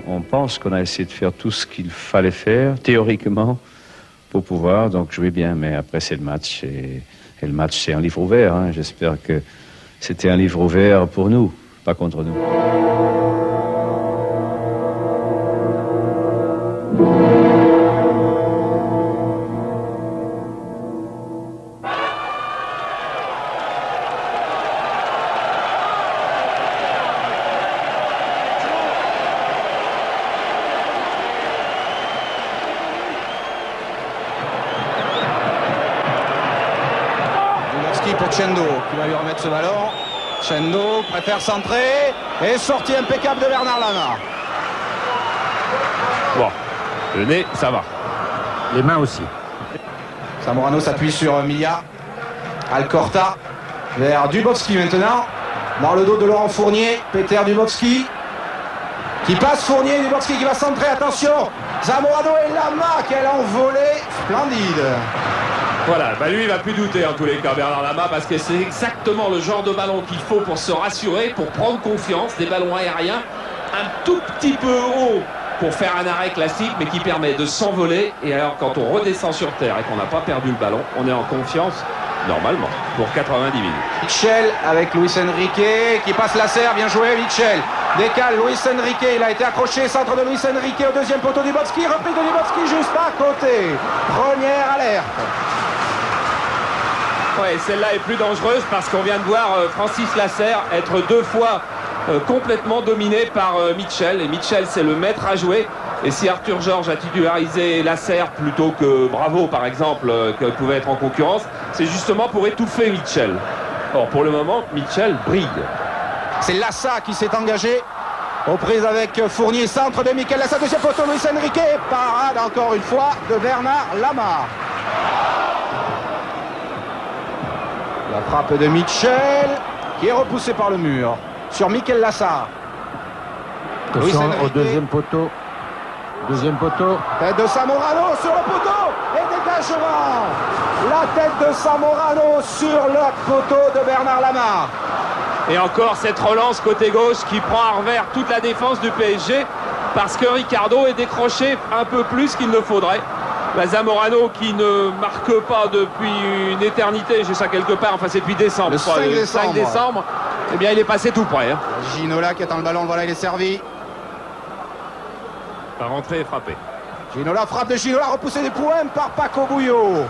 On pense qu'on a essayé de faire tout ce qu'il fallait faire, théoriquement, pour pouvoir donc jouer bien. Mais après, c'est le match. Et le match, c'est un livre ouvert. Hein. J'espère que c'était un livre ouvert pour nous, pas contre nous. Pour Chendo qui va lui remettre ce ballon. Chendo préfère centrer et sortie impeccable de Bernard Lama. Bon, le nez, ça va. Les mains aussi. Zamorano s'appuie sur Milla. Alcorta vers Dubowski maintenant. Dans le dos de Laurent Fournier. Peter Dubowski qui passe Fournier. Dubowski qui va centrer. Attention, Zamorano et Lama. Quelle envolée splendide. Voilà, bah lui il va plus douter en tous les cas, Bernard Lama, parce que c'est exactement le genre de ballon qu'il faut pour se rassurer, pour prendre confiance, des ballons aériens un tout petit peu haut pour faire un arrêt classique, mais qui permet de s'envoler. Et alors quand on redescend sur terre et qu'on n'a pas perdu le ballon, on est en confiance normalement pour 90 minutes. Mitchell avec Luis Enrique qui passe la serre, bien joué Mitchell. Décale Luis Enrique, il a été accroché, centre de Luis Enrique au deuxième poteau du Dubovski, reprise de Dubovski juste à côté. Première alerte. Ouais, celle-là est plus dangereuse parce qu'on vient de voir Francis Lasserre être 2 fois complètement dominé par Mitchell. Et Mitchell, c'est le maître à jouer. Et si Arthur Georges a titularisé Lasserre plutôt que Bravo, par exemple, qui pouvait être en concurrence, c'est justement pour étouffer Mitchell. Or, pour le moment, Mitchell brille. C'est Lassa qui s'est engagé aux prises avec Fournier, centre de Mikel Lassa, deuxième poteau Luis Enrique, parade encore une fois de Bernard Lamar. La frappe de Mitchell qui est repoussée par le mur sur Mikel Lassa. Attention au deuxième poteau. Deuxième poteau. Tête de Zamorano sur le poteau et dégagement. La tête de Zamorano sur le poteau de Bernard Lamar. Et encore cette relance côté gauche qui prend à revers toute la défense du PSG parce que Ricardo est décroché un peu plus qu'il ne faudrait. Zamorano qui ne marque pas depuis une éternité, j'ai ça quelque part, enfin c'est depuis décembre. Le 5 décembre, eh bien il est passé tout près. Hein. Ginola qui attend le ballon, voilà il est servi. Par rentrer et frapper. Ginola, frappe de Ginola, repoussé des points par Paco Bouillot.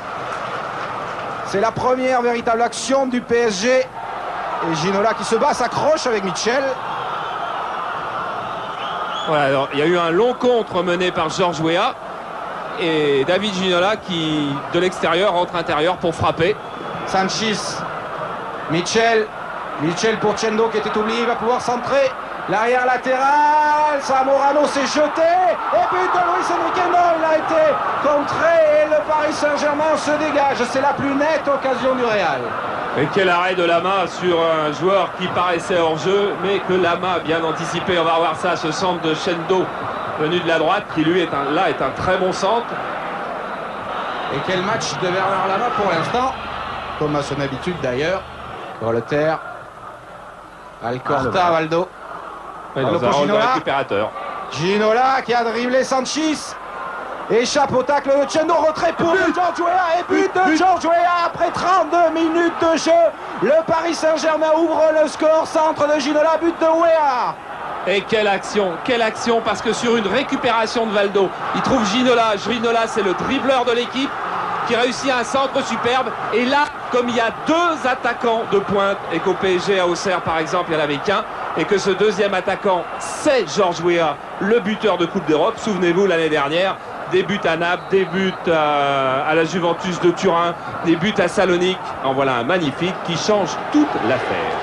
C'est la première véritable action du PSG. Et Ginola qui se bat, s'accroche avec Mitchell. Voilà, alors il y a eu un long contre mené par Georges Weah. Et David Ginola qui, de l'extérieur, rentre intérieur pour frapper. Sanchis, Mitchell pour Chendo qui était oublié, il va pouvoir centrer. L'arrière latéral, Zamorano s'est jeté. Et but de Luis Enrique, non, il a été contré et le Paris Saint-Germain se dégage. C'est la plus nette occasion du Real. Et quel arrêt de Lama sur un joueur qui paraissait hors jeu, mais que Lama a bien anticipé. On va voir ça, ce centre de Chendo venu de la droite, qui lui est un très bon centre. Et quel match de Bernard Lama pour l'instant, comme à son habitude d'ailleurs. Voltaire, Alcorta, Valdo. Dans un rôle de récupérateur. Ginola qui a dribblé Sanchis. Échappe au tacle de Chendo, retrait pour Georges Weah et but de Georges Weah après 32 minutes de jeu. Le Paris Saint-Germain ouvre le score, centre de Ginola, but de Weah. Et quelle action parce que sur une récupération de Valdo, il trouve Ginola. Ginola, c'est le dribbleur de l'équipe qui réussit un centre superbe. Et là, comme il y a 2 attaquants de pointe et qu'au PSG à Auxerre par exemple il n'y en avait qu'un, et que ce deuxième attaquant c'est Georges Weah, le buteur de Coupe d'Europe, souvenez-vous l'année dernière, des buts à Naples, des buts à la Juventus de Turin, des buts à Salonique. En voilà un magnifique qui change toute l'affaire.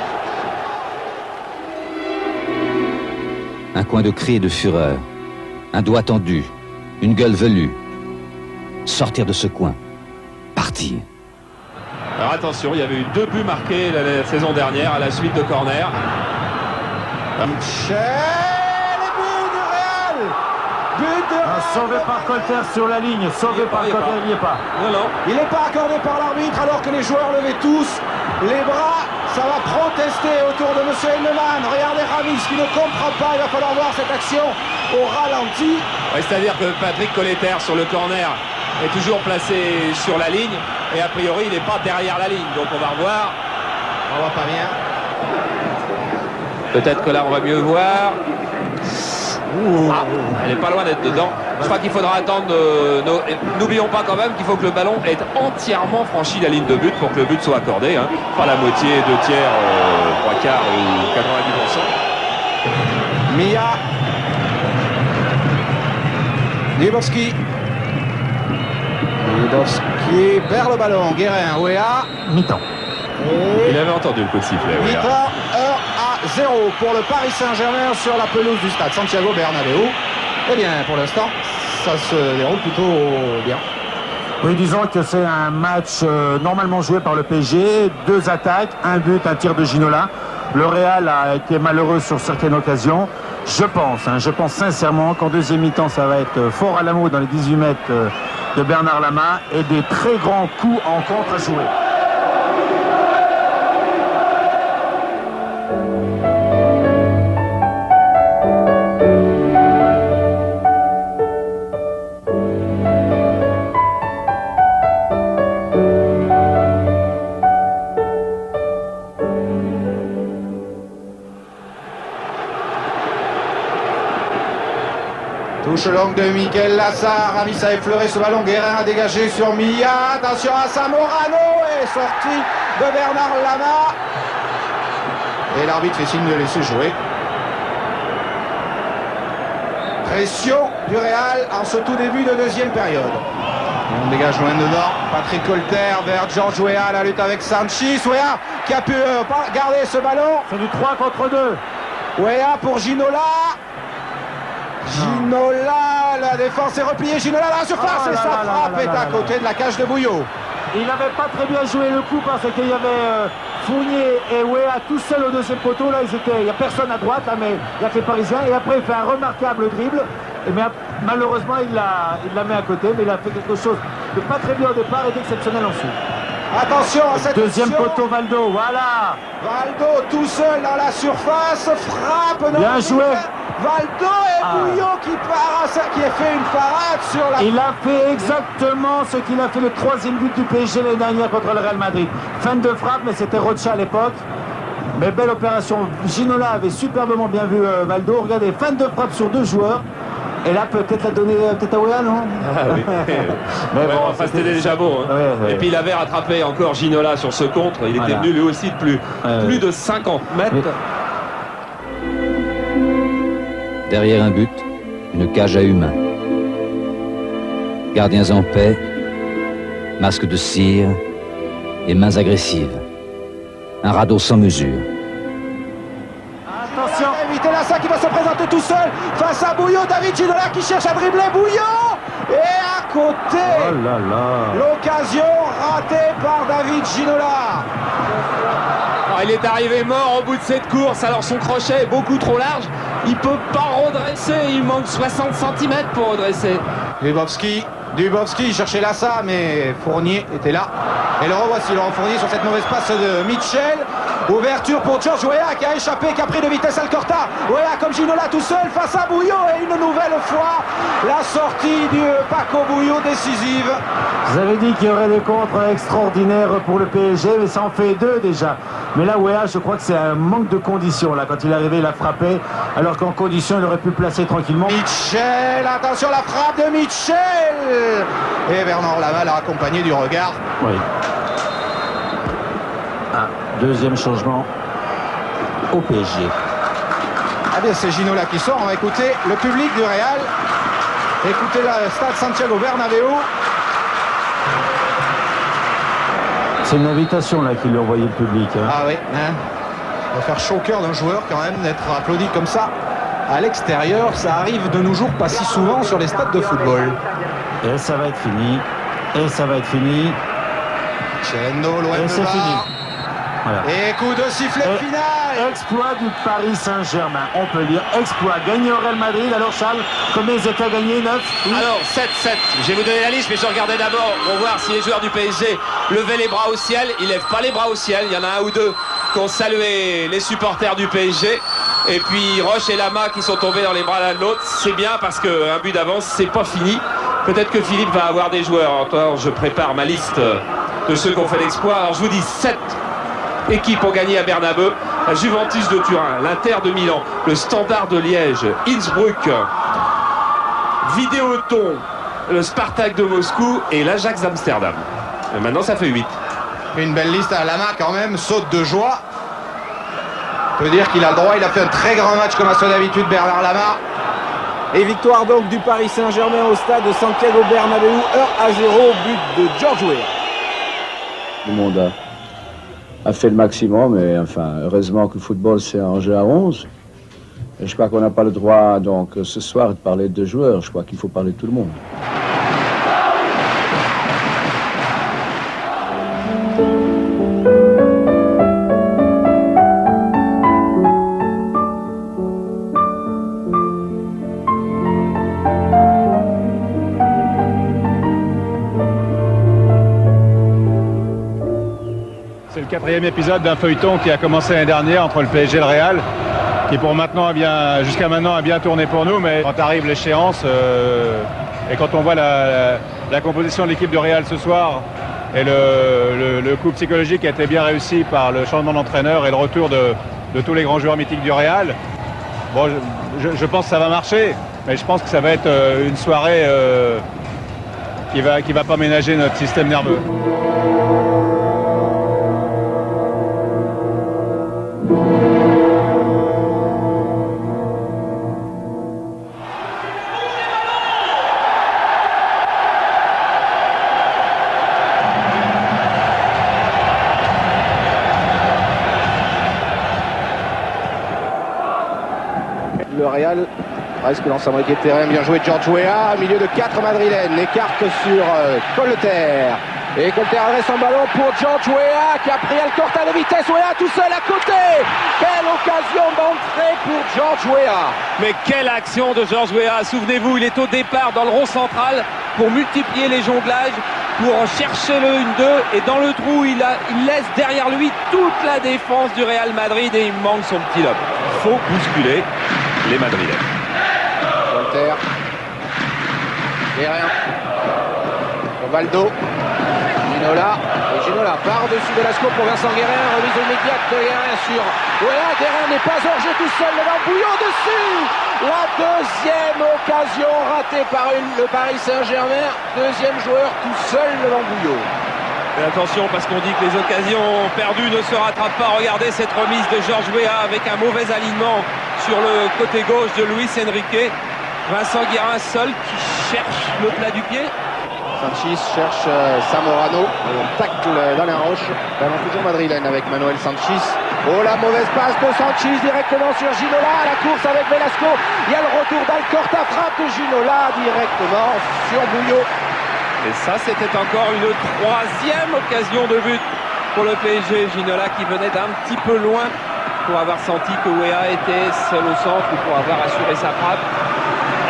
Un coin de cri et de fureur, un doigt tendu, une gueule velue. Sortir de ce coin, partir. Alors attention, il y avait eu 2 buts marqués la saison dernière à la suite de corner. Mitchell, et but du Real. But de Real. Sauvé par Colter sur la ligne, sauvé par Colter, il n'y est pas. Non. Il n'est pas accordé par l'arbitre alors que les joueurs levaient tous les bras. Ça va protester autour de M. Henneman. Regardez Ramis qui ne comprend pas. Il va falloir voir cette action au ralenti. Ouais, c'est-à-dire que Patrick Colter sur le corner est toujours placé sur la ligne. Et a priori, il n'est pas derrière la ligne. Donc on va revoir. On voit pas bien. Peut-être que là, on va mieux voir. Ah, elle n'est pas loin d'être dedans. Je crois qu'il faudra attendre. N'oublions pas quand même qu'il faut que le ballon ait entièrement franchi la ligne de but pour que le but soit accordé. Hein. Pas la moitié, 2 tiers, 3 quarts ou 90%. Mia. Libowski perd le ballon. Guérin, Weah. Mi-temps. Il avait entendu le coup de sifflet. Mi-temps, 1-0 pour le Paris Saint-Germain sur la pelouse du stade Santiago Bernabéu. Eh bien, pour l'instant, ça se déroule plutôt bien. Oui, disons que c'est un match normalement joué par le PSG. 2 attaques, 1 but, un tir de Ginola. Le Real a été malheureux sur certaines occasions. Je pense sincèrement qu'en deuxième mi-temps, ça va être fort à l'amour dans les 18 mètres de Bernard Lama et des très grands coups en contre à jouer. donc de Miguel Lassar. Ramis a effleuré ce ballon. Guérin a dégagé sur Milla. Attention à Zamorano. Et sortie de Bernard Lama. Et l'arbitre fait signe de laisser jouer. Pression du Real en ce tout début de deuxième période. On dégage loin dedans. Patrick Holter vers George Weah. La lutte avec Sanchis. Weah qui a pu garder ce ballon. C'est du 3 contre 2. Weah pour Ginola. Ginola, la défense est repliée. Ginola dans la surface et sa frappe est à côté de la cage de Bouillot. Il n'avait pas très bien joué le coup parce qu'il y avait Fournier et Weah tout seul au deuxième poteau. Là, il n'y a personne à droite, là, mais il y a que les Parisiens. Et après, il fait un remarquable dribble. Mais malheureusement, il la met à côté. Mais il a fait quelque chose de pas très bien au départ et d'exceptionnel ensuite. Attention à cette deuxième poteau, Valdo, voilà. Valdo tout seul dans la surface, frappe. Bien joué. Valdo et Bouillot qui a fait une parade sur la... Il a fait exactement ce qu'il a fait le troisième but du PSG l'année dernière contre le Real Madrid. Fin de frappe, mais c'était Rocha à l'époque. Mais belle opération. Ginola avait superbement bien vu Valdo. Regardez, fin de frappe sur 2 joueurs. Et là, peut-être la donner peut-être à Weah, non? Oui. Mais bon, enfin, c'était déjà beau. Hein. Ouais. Et puis il avait rattrapé encore Ginola sur ce contre. Il était venu lui aussi de plus de 50 mètres. Derrière un but, une cage à humains. Gardiens en paix, masques de cire et mains agressives. Un radeau sans mesure. Attention, évitez Lassa qui va se présenter tout seul face à Bouillot. David Ginola qui cherche à dribbler Bouillot. Et à côté, l'occasion ratée par David Ginola. Il est arrivé mort au bout de cette course, alors son crochet est beaucoup trop large. Il peut pas redresser, il manque 60 cm pour redresser. Dubovski cherchait Lassa, mais Fournier était là. Et le revoici, Laurent Fournier sur cette mauvaise passe de Mitchell. Ouverture pour George Weah qui a échappé, qui a pris de vitesse Alcorta. Weah comme Ginola tout seul face à Bouillot. Et une nouvelle fois, la sortie du Paco Bouillot décisive. Vous avez dit qu'il y aurait des contres extraordinaires pour le PSG, mais ça en fait 2 déjà. Mais là, Weah, je crois que c'est un manque de conditions. Là, quand il est arrivé, il a frappé, alors qu'en condition, il aurait pu placer tranquillement. Mitchell, attention, la frappe de Mitchell. Et Bernard Lama l'a accompagné du regard. Oui. Deuxième changement au PSG. Ah bien, c'est Ginola qui sort. On va écouter le public du Real. Écoutez le stade Santiago Bernabéu. C'est une invitation là qu'il lui a envoyé le public. Hein. Ah oui, hein. On va faire chaud au cœur d'un joueur quand même d'être applaudi comme ça à l'extérieur. Ça arrive de nos jours pas si souvent sur les stades de football. Et ça va être fini. Et ça va être fini. Chendo, loin et c'est fini. Voilà. Et coup de sifflet final. Exploit du Paris Saint-Germain, on peut dire exploit. Gagné au Real Madrid, alors Charles, combien ils étaient gagnés? 9 oui. Alors 7. Je vais vous donner la liste, mais je regardais d'abord pour voir si les joueurs du PSG levaient les bras au ciel. Ils ne lèvent pas les bras au ciel, il y en a un ou deux qui ont salué les supporters du PSG. Et puis Roche et Lama qui sont tombés dans les bras l'un de l'autre. C'est bien parce qu'un but d'avance, c'est pas fini. Peut-être que Philippe va avoir des joueurs. Alors, je prépare ma liste de ceux qui ont fait l'exploit. Alors je vous dis 7 équipes ont gagné à Bernabeu. La Juventus de Turin, l'Inter de Milan, le Standard de Liège, Innsbruck, Vidéoton, le Spartak de Moscou et l'Ajax d'Amsterdam. Maintenant ça fait 8. Une belle liste à Lama quand même, saute de joie. On peut dire qu'il a le droit, il a fait un très grand match comme à son habitude Bernard Lama. Et victoire donc du Paris Saint-Germain au stade de Santiago Bernabéu, 1-0, but de George Weah. Le monde a fait le maximum, mais enfin, heureusement que le football c'est un jeu à 11. Et je crois qu'on n'a pas le droit donc ce soir de parler de 2 joueurs, je crois qu'il faut parler de tout le monde. C'est le 4e épisode d'un feuilleton qui a commencé l'année dernière entre le PSG et le Real, qui pour maintenant jusqu'à maintenant a bien tourné pour nous, mais quand arrive l'échéance et quand on voit la composition de l'équipe du Real ce soir et le coup psychologique qui a été bien réussi par le changement d'entraîneur et le retour de tous les grands joueurs mythiques du Real, bon, je pense que ça va marcher. Mais je pense que ça va être une soirée qui va pas ménager notre système nerveux. Le Real presque dans sa moitié de terrain, bien joué George Weah, milieu de 4 madrilènes, écarte sur Colter. Et Colter adresse un ballon pour George Weah qui a pris Alcorta de vitesse. Weah tout seul à côté. Quelle occasion d'entrée pour George Weah. Mais quelle action de George Weah. Souvenez-vous, il est au départ dans le rond central pour multiplier les jonglages, pour chercher le 1-2, et dans le trou il laisse derrière lui toute la défense du Real Madrid et il manque son petit lob. Il faut bousculer les Madrilènes. Colter. Guérin. Valdo. Ginola. Et Ginola par-dessus Velasco pour Vincent Guérin. Remise immédiate de Guérin sur Weah. Guérin n'est pas hors jeu tout seul devant Bouillot dessus. La deuxième occasion ratée par le Paris Saint-Germain. Deuxième joueur tout seul devant Bouillot. Et attention parce qu'on dit que les occasions perdues ne se rattrapent pas. Regardez cette remise de George Weah avec un mauvais alignement sur le côté gauche de Luis Enrique. Vincent Guérin seul qui cherche le plat du pied. Sanchis cherche Zamorano. On tacle d'Alain Roche. Ballon toujours madrilène avec Manuel Sanchis. Oh, la mauvaise passe de Sanchis directement sur Ginola. La course avec Velasco. Il y a le retour d'Alcorta. Frappe de Ginola directement sur Bouillot. Et ça, c'était encore une troisième occasion de but pour le PSG. Ginola qui venait d'un petit peu loin pour avoir senti que Weah était seul au centre ou pour avoir assuré sa frappe.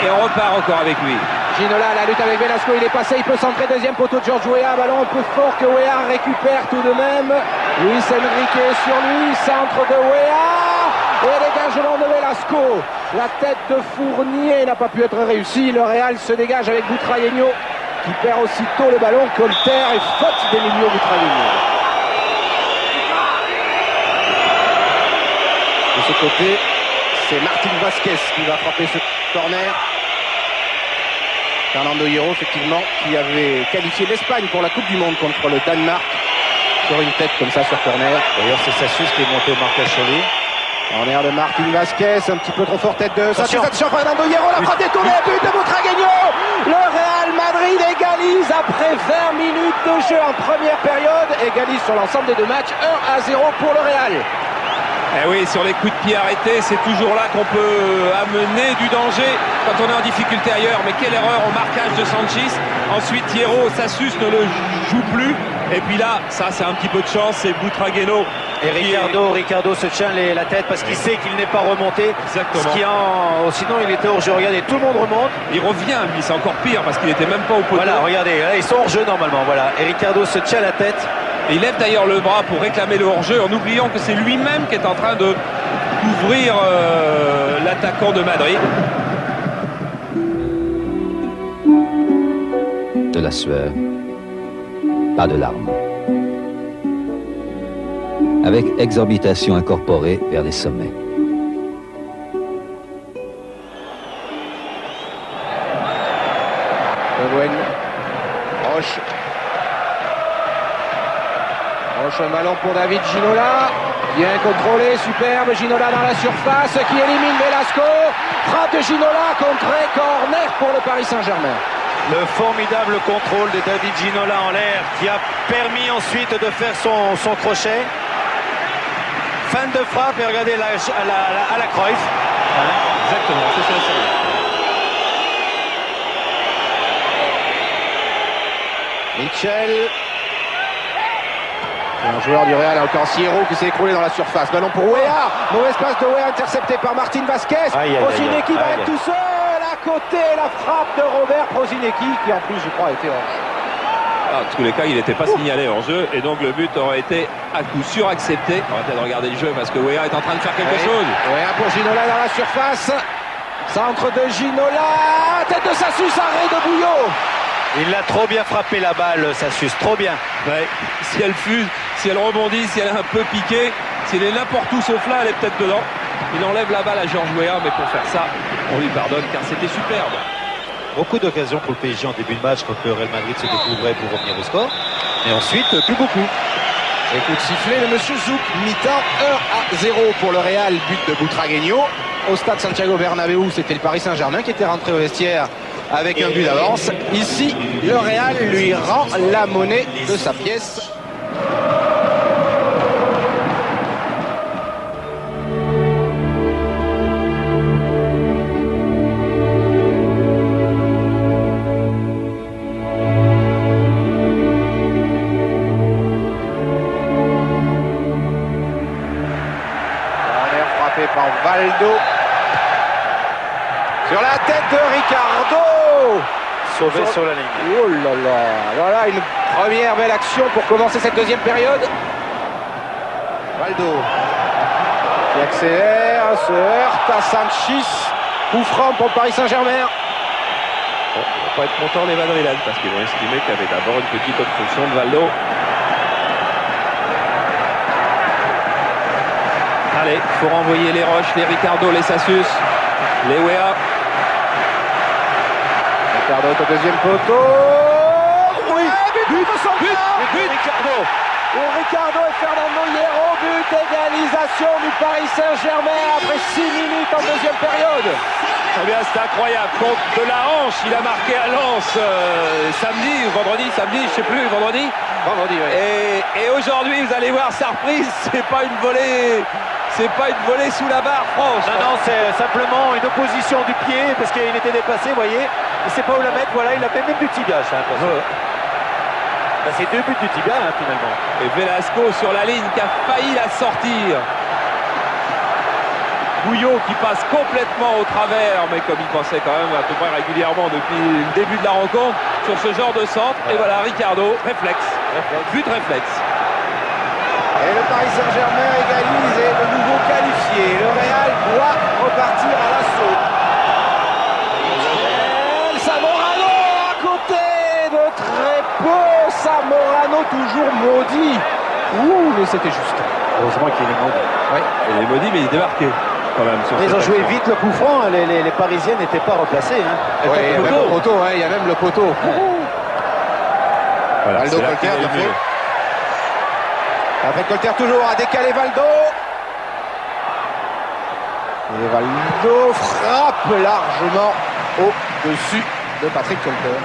Et on repart encore avec lui. Ginola, la lutte avec Velasco, il est passé, il peut centrer, deuxième poteau de George Weah, ballon un peu fort que Weah récupère tout de même. Luis Enrique sur lui, centre de Weah et dégagement de Velasco. La tête de Fournier n'a pas pu être réussie, le Real se dégage avec Butragueño qui perd aussitôt le ballon. Colter et faute d'Emilio Butragueño. De ce côté, c'est Martin Vasquez qui va frapper ce corner. Fernando Hierro, effectivement, qui avait qualifié l'Espagne pour la Coupe du Monde contre le Danemark sur une tête comme ça sur corner. D'ailleurs, c'est Sassus qui est monté au marquage sur lui. Corner de Martin Vasquez, un petit peu trop fort, tête de Sassus. Attention, Fernando Hierro, la frappe détournée, but de Butragueño. Le Real Madrid égalise après 20 minutes de jeu en première période. Égalise sur l'ensemble des deux matchs, 1-0 pour le Real. Eh oui, sur les coups de pied arrêtés, c'est toujours là qu'on peut amener du danger quand on est en difficulté ailleurs. Mais quelle erreur au marquage de Sanchis. Ensuite, Hierro, Sassus ne le joue plus. Et puis là, ça c'est un petit peu de chance, c'est Butragueño. Et Ricardo se tient la tête parce qu'il sait qu'il n'est pas remonté. Exactement. Sinon, il était hors jeu. Regardez, tout le monde remonte. Il revient, lui, c'est encore pire parce qu'il n'était même pas au poteau. Voilà, regardez, là, ils sont hors jeu normalement. Voilà. Et Ricardo se tient la tête. Et il lève d'ailleurs le bras pour réclamer le hors-jeu en oubliant que c'est lui-même qui est en train de couvrir l'attaquant de Madrid. De la sueur, pas de larmes. Avec exorbitation incorporée vers les sommets. Roche. Un ballon pour David Ginola, bien contrôlé, superbe, Ginola dans la surface qui élimine Velasco, frappe de Ginola, contré, corner pour le Paris Saint-Germain. Le formidable contrôle de David Ginola en l'air qui a permis ensuite de faire son crochet. Fin de frappe et regardez à la Cruyff. Exactement, c'est ça. Mitchell. Un joueur du Real, encore Hierro qui s'est écroulé dans la surface. Ballon pour Weah. Mauvaise passe de Weah intercepté par Martin Vasquez. Prosinecki va être tout seul. À côté, la frappe de Robert Prosinecki qui en plus, je crois, a été hors jeu. En tous les cas, il n'était pas signalé hors jeu et donc le but aurait été à coup sûr accepté. On va peut-être regarder le jeu parce que Weah est en train de faire quelque chose. Weah pour Ginola dans la surface. Centre de Ginola. Tête de Sassus, arrêt de Bouillot. Il l'a trop bien frappé la balle, Sassus, trop bien. Ouais. Si elle fuse, si elle rebondit, si elle est un peu piquée, si elle est n'importe où sauf là, elle est peut-être dedans. Il enlève la balle à Georges Weah, mais pour faire ça, on lui pardonne car c'était superbe. Beaucoup d'occasions pour le PSG en début de match quand le Real Madrid se découvrait pour revenir au score. Et ensuite, plus beaucoup. Et coup de sifflet de Monsieur Zouk, mi-temps 1-0 pour le Real, but de Butragueño. Au stade Santiago Bernabéu, c'était le Paris Saint-Germain qui était rentré au vestiaire avec un but d'avance. Ici, le Real lui rend la monnaie de sa pièce. Par Valdo sur la tête de Ricardo, sauvé sur la ligne. Oh là là, voilà une première belle action pour commencer cette deuxième période. Valdo qui accélère, se heurte à Sanchis, coup franc pour le Paris Saint-Germain. Bon, on va pas être content les Madrilènes parce qu'ils vont estimer qu'il y avait d'abord une petite obstruction de Valdo. Allez, il faut renvoyer les Roches, les Ricardo, les Sassus, les Weah. Ricardo au deuxième poteau. Oui, but Ricardo. Pour Ricardo et Fernando Hierro, but d'égalisation du Paris Saint-Germain après 6 minutes en deuxième période. Eh bien, c'est incroyable. Contre de la hanche, il a marqué à Lens samedi ou vendredi, je sais plus, vendredi. Vendredi, oui. Et aujourd'hui, vous allez voir sa reprise, c'est pas une volée. C'est pas une volée sous la barre, France. Non, c'est simplement une opposition du pied parce qu'il était dépassé, vous voyez. Il ne sait pas où la mettre, voilà, il a fait même du tibia, j'ai l'impression. C'est 2 buts du tibia, hein, finalement. Et Velasco sur la ligne qui a failli la sortir. Gouillot qui passe complètement au travers, mais comme il pensait quand même à peu près régulièrement depuis le début de la rencontre, sur ce genre de centre. Et voilà, Ricardo, réflexe. But de réflexe. Et le Paris Saint-Germain égalise et de nouveau qualifié. Le Real doit repartir à l'assaut. Zamorano à côté de très peu. Zamorano toujours maudit. Ouh, mais c'était juste. Heureusement qu'il est maudit. Oui. Il est maudit, mais il est démarqué quand même. Sur ils ont joué action. vite le coup franc. Les Parisiens n'étaient pas replacés. Hein. Oui, il y a même le poteau. Il y a même le poteau. Voilà, Valdo Colter, bien fait. Après Colter toujours à décaler Valdo. Et Valdo frappe largement au-dessus de Patrick Colter.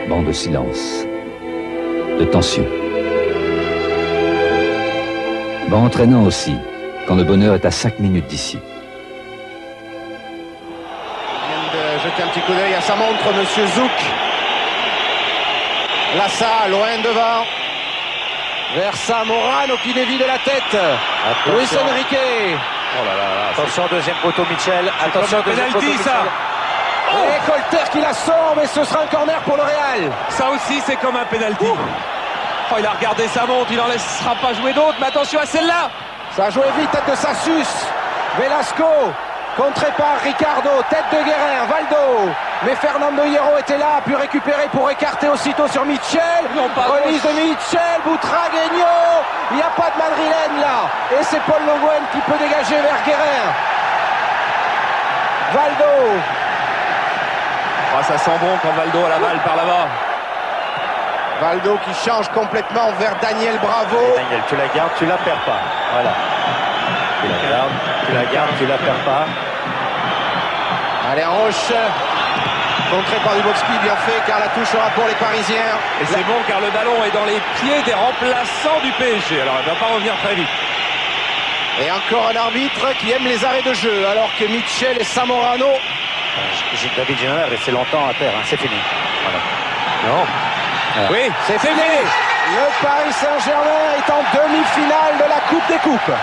Banc de silence, de tension. Banc entraînant aussi, quand le bonheur est à 5 minutes d'ici. Il vient de jeter un petit coup d'œil à sa montre, Monsieur Zouk. Lassa, loin devant. Vers Zamorano qui dévie de la tête. Luis Enrique. Oh là là, attention, deuxième poteau, Michel. Attention, deuxième poteau, penalty, ça. Oh. Et Colter qui la sort, mais ce sera un corner pour le Real. Ça aussi, c'est comme un penalty. Oh, il a regardé sa montre, il n'en laissera pas jouer d'autres, mais attention à celle-là. Ça a joué vite, tête de Sassus. Velasco, contré par Ricardo, tête de Guerrer, Valdo. Mais Fernando Hierro était là, a pu récupérer pour écarter aussitôt sur Michel. Remise de Michel, Butragueño. Il n'y a pas de Madrilène là. Et c'est Paul Le Guen qui peut dégager vers Guerrer. Valdo. Oh, ça sent bon quand Valdo a la balle par là-bas. Valdo qui change complètement vers Daniel Bravo. Et Daniel, tu la gardes, tu la perds pas. Voilà. Tu la gardes, tu la perds pas. Allez, Roche. Contré par Dubovski, bien fait, car la touche sera pour les Parisiens. Et c'est bon car le ballon est dans les pieds des remplaçants du PSG. Alors il ne va pas revenir très vite. Et encore un arbitre qui aime les arrêts de jeu, alors que Michel et Zamorano. David Ginola est resté longtemps à terre, hein. C'est fini. Voilà. Non. Voilà. Oui, c'est fini. Le Paris Saint-Germain est en demi-finale de la Coupe des Coupes.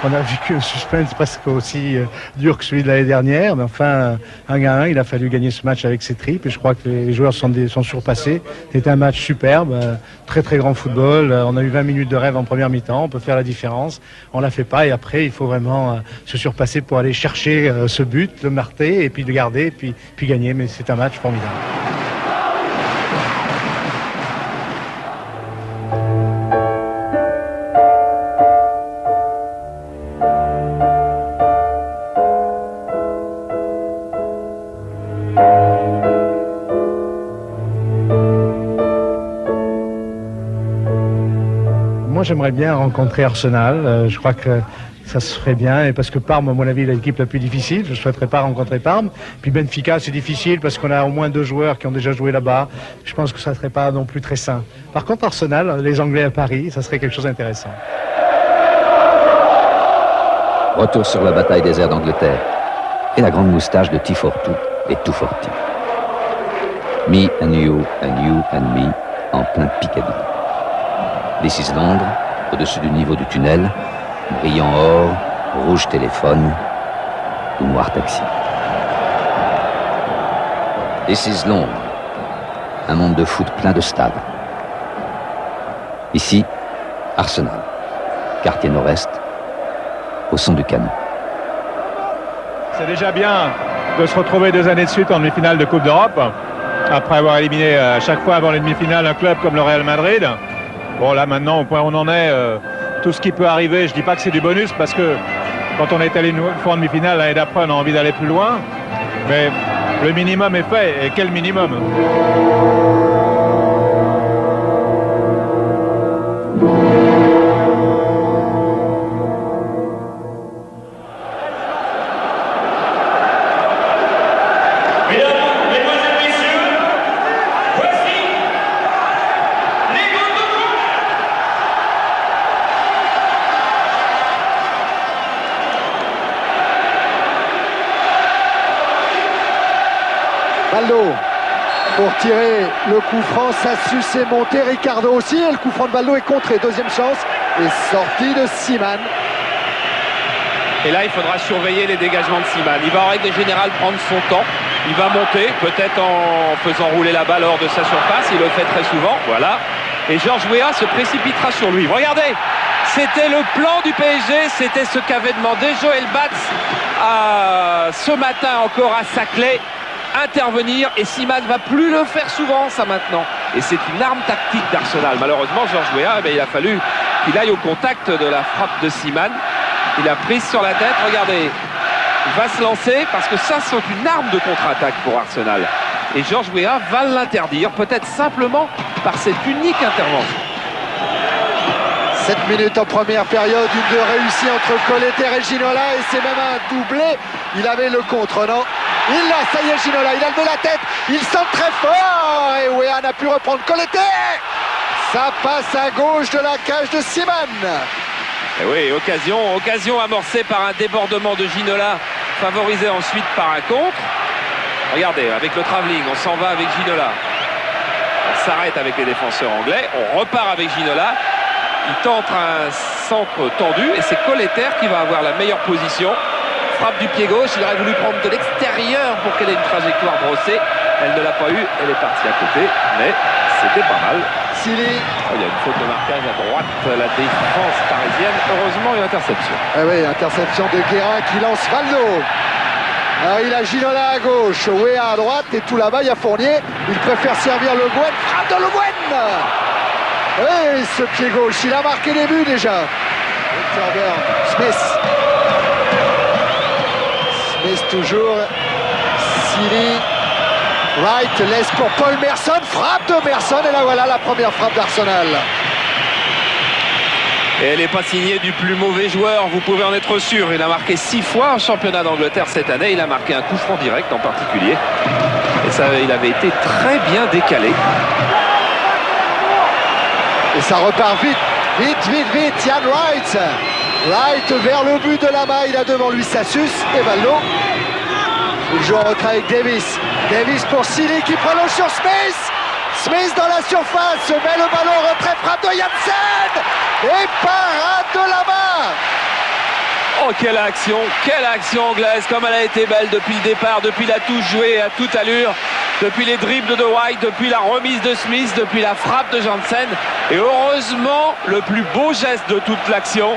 On a vécu un suspense presque aussi dur que celui de l'année dernière, mais enfin, 1-1, il a fallu gagner ce match avec ses tripes, et je crois que les joueurs sont surpassés. C'était un match superbe, très très grand football, on a eu 20 minutes de rêve en première mi-temps, on peut faire la différence, on la fait pas, et après il faut vraiment se surpasser pour aller chercher ce but, le marquer, et puis le garder, et puis gagner, mais c'est un match formidable. j'aimerais bien rencontrer Arsenal. Je crois que ça se ferait bien, et parce que Parme, à mon avis, est l'équipe la plus difficile. Je ne souhaiterais pas rencontrer Parme. Puis Benfica, c'est difficile parce qu'on a au moins 2 joueurs qui ont déjà joué là-bas. Je pense que ça ne serait pas non plus très sain. Par contre, Arsenal, les Anglais à Paris, ça serait quelque chose d'intéressant. Retour sur la bataille des airs d'Angleterre et la grande moustache de Tifortou et Touforti. Me and you and me, en plein Piccadilly. This is Londres, au-dessus du niveau du tunnel, brillant or, rouge téléphone ou noir taxi. This is Londres, un monde de foot plein de stades. Ici, Arsenal, quartier nord-est, au son du canon. C'est déjà bien de se retrouver 2 années de suite en demi-finale de Coupe d'Europe, après avoir éliminé à chaque fois avant les demi-finales un club comme le Real Madrid. Bon, là maintenant, au point où on en est, tout ce qui peut arriver, je dis pas que c'est du bonus, parce que quand on est allé une fois en demi-finale, l'année d'après, on a envie d'aller plus loin. Mais le minimum est fait, et quel minimum! Valdo pour tirer le coup franc, Sassus est monté, Ricardo aussi, et le coup franc de Valdo est contré. Deuxième chance et sortie de Seaman. Et là, il faudra surveiller les dégagements de Seaman. Il va en règle générale prendre son temps. Il va monter, peut-être en faisant rouler la balle hors de sa surface. Il le fait très souvent, voilà. Et Georges Weah se précipitera sur lui. Regardez, c'était le plan du PSG, c'était ce qu'avait demandé Joël Batz ce matin encore à Saclay. Intervenir, et Seaman va plus le faire souvent, ça maintenant. Et c'est une arme tactique d'Arsenal. Malheureusement, Georges Weah, il a fallu qu'il aille au contact de la frappe de Seaman. Il a prise sur la tête, regardez. Il va se lancer parce que ça, c'est une arme de contre-attaque pour Arsenal. Et Georges Weah va l'interdire, peut-être simplement par cette unique intervention. 7 minutes en première période, une de réussie entre Colleter et Ginola, et c'est même un doublé. Il avait le contre, non? Il l'a, ça y est, Ginola, il a levé la tête, il centre très fort, et Weah n'a pu reprendre Colleter. Ça passe à gauche de la cage de Seaman. Et oui, occasion amorcée par un débordement de Ginola, favorisé ensuite par un contre. Regardez, avec le travelling, on s'en va avec Ginola. On s'arrête avec les défenseurs anglais, on repart avec Ginola. Il tente un centre tendu et c'est Colleter qui va avoir la meilleure position. Frappe du pied gauche, il aurait voulu prendre de l'extérieur pour qu'elle ait une trajectoire brossée. Elle ne l'a pas eu, elle est partie à côté, mais c'était pas mal. Silly. Il y a une faute de marquage à droite, la défense parisienne. Heureusement, une interception. Ah oui, interception de Guérin qui lance Valdo. Alors, il a Ginola à gauche, Weah à droite, et tout là-bas, il y a Fournier. Il préfère servir Le Guen. Frappe de Le Guen. Oui, ce pied gauche, il a marqué des buts déjà. Smith. Smith toujours. Silly. Wright laisse pour Paul Merson. Frappe de Merson, et là voilà la première frappe d'Arsenal. Et elle n'est pas signée du plus mauvais joueur, vous pouvez en être sûr. Il a marqué 6 fois en championnat d'Angleterre cette année. Il a marqué un coup franc direct en particulier. Et ça, il avait été très bien décalé. Et ça repart vite, Ian Wright. Wright vers le but de Lama, il a devant lui Sassus et Valdo. Il joue en retrait avec Davis. Davis pour Silly qui prolonge sur Smith. Smith dans la surface, met le ballon en retrait, frappe de Janssen. Et parade de Lama. Oh, quelle action anglaise, comme elle a été belle depuis le départ, depuis la touche jouée à toute allure, depuis les dribbles de White, depuis la remise de Smith, depuis la frappe de Janssen. Et heureusement, le plus beau geste de toute l'action,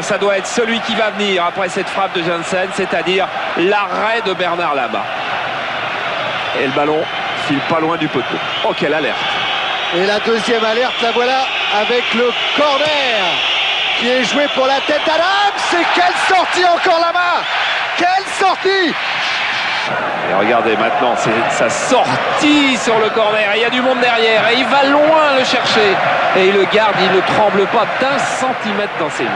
ça doit être celui qui va venir après cette frappe de Janssen, c'est-à-dire l'arrêt de Bernard Lama. Et le ballon file pas loin du poteau. Oh, quelle alerte! Et la deuxième alerte, la voilà, avec le corner qui est joué pour la tête d'Adams. Et quelle sortie encore Lama! Quelle sortie! Et regardez maintenant, c'est sa sortie sur le corner. Et il y a du monde derrière. Et il va loin le chercher. Et il le garde, il ne tremble pas d'1 centimètre dans ses mains.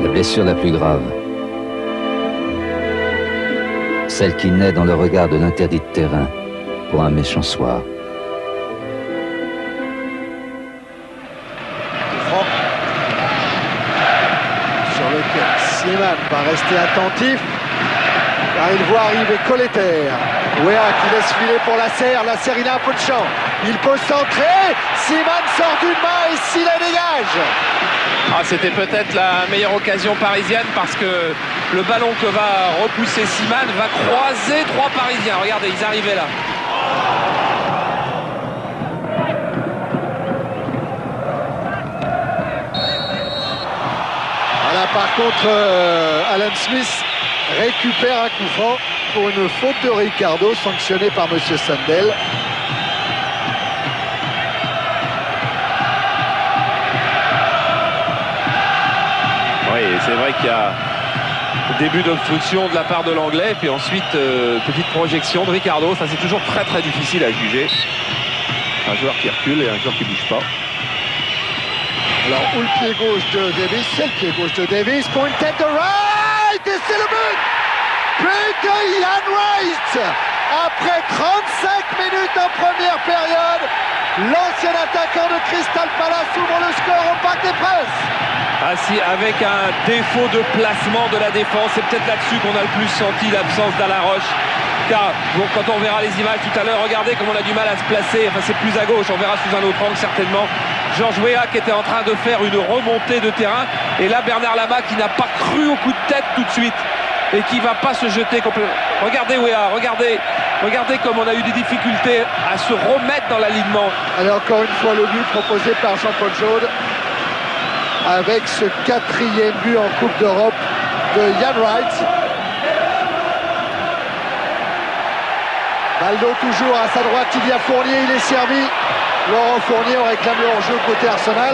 La blessure la plus grave. Celle qui naît dans le regard de l'interdit de terrain pour un méchant soir. Sur lequel Slimane va rester attentif car il voit arriver Colleter. Weah qui laisse filer pour Lasser. Lasser, il a un peu de champ. Il peut centrer. Slimane sort d'une main et s'il la dégage. Ah, c'était peut-être la meilleure occasion parisienne parce que le ballon que va repousser Slimane va croiser 3 Parisiens. Regardez, ils arrivaient là. Voilà, par contre, Alan Smith récupère un coup franc pour une faute de Ricardo sanctionnée par M. Sandel. Oui, c'est vrai qu'il y a début d'obstruction de la part de l'anglais, puis ensuite petite projection de Ricardo. Ça, c'est toujours très très difficile à juger. Un joueur qui recule et un joueur qui ne bouge pas. Alors, où le pied gauche de Davis? C'est le pied gauche de Davis pour une tête de Wright et c'est le but! But de Ian Wright! Après 35 minutes en première période, l'ancien attaquant de Crystal Palace ouvre le score au Parc des Princes. Ah si, avec un défaut de placement de la défense, c'est peut-être là-dessus qu'on a le plus senti l'absence d'Alain Roche. Car bon, quand on verra les images tout à l'heure, regardez comme on a du mal à se placer. Enfin, c'est plus à gauche, on verra sous un autre angle certainement. Georges Weah qui était en train de faire une remontée de terrain. Et là, Bernard Lama qui n'a pas cru au coup de tête tout de suite. Et qui va pas se jeter complètement. Regardez Weah, regardez comme on a eu des difficultés à se remettre dans l'alignement. Allez, encore une fois, le but proposé par Jean-Paul Jaude. Avec ce 4e but en Coupe d'Europe de Ian Wright. Baldo toujours à sa droite, il y a Fournier, il est servi. Laurent Fournier, on réclame le hors-jeu côté Arsenal.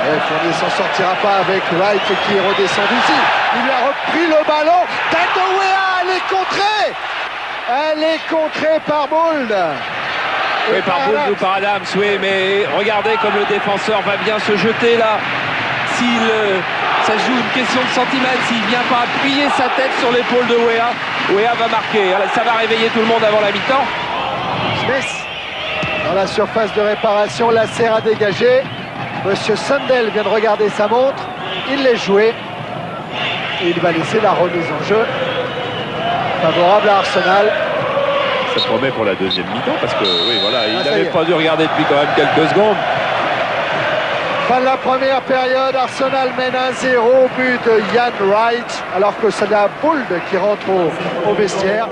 Et Fournier s'en sortira pas avec Wright qui est redescendu ici. Il lui a repris le ballon. Tête de Weah, elle est contrée. Elle est contrée par Bould. Oui, par Bould ou par Adams, oui, mais regardez comme le défenseur va bien se jeter là. Ça joue une question de centimètres, s'il ne vient pas appuyer sa tête sur l'épaule de Weah, Weah va marquer. Ça va réveiller tout le monde avant la mi-temps. Smith, dans la surface de réparation, Lasser a dégagé. Monsieur Sandel vient de regarder sa montre, il l'est joué. Et il va laisser la remise en jeu. Favorable à Arsenal. Ça promet pour la deuxième mi-temps parce que oui, voilà, il n'avait pas dû regarder depuis quand même quelques secondes. Fin de la première période, Arsenal mène 1-0 au but de Ian Wright, alors que c'est la Bould qui rentre au vestiaire.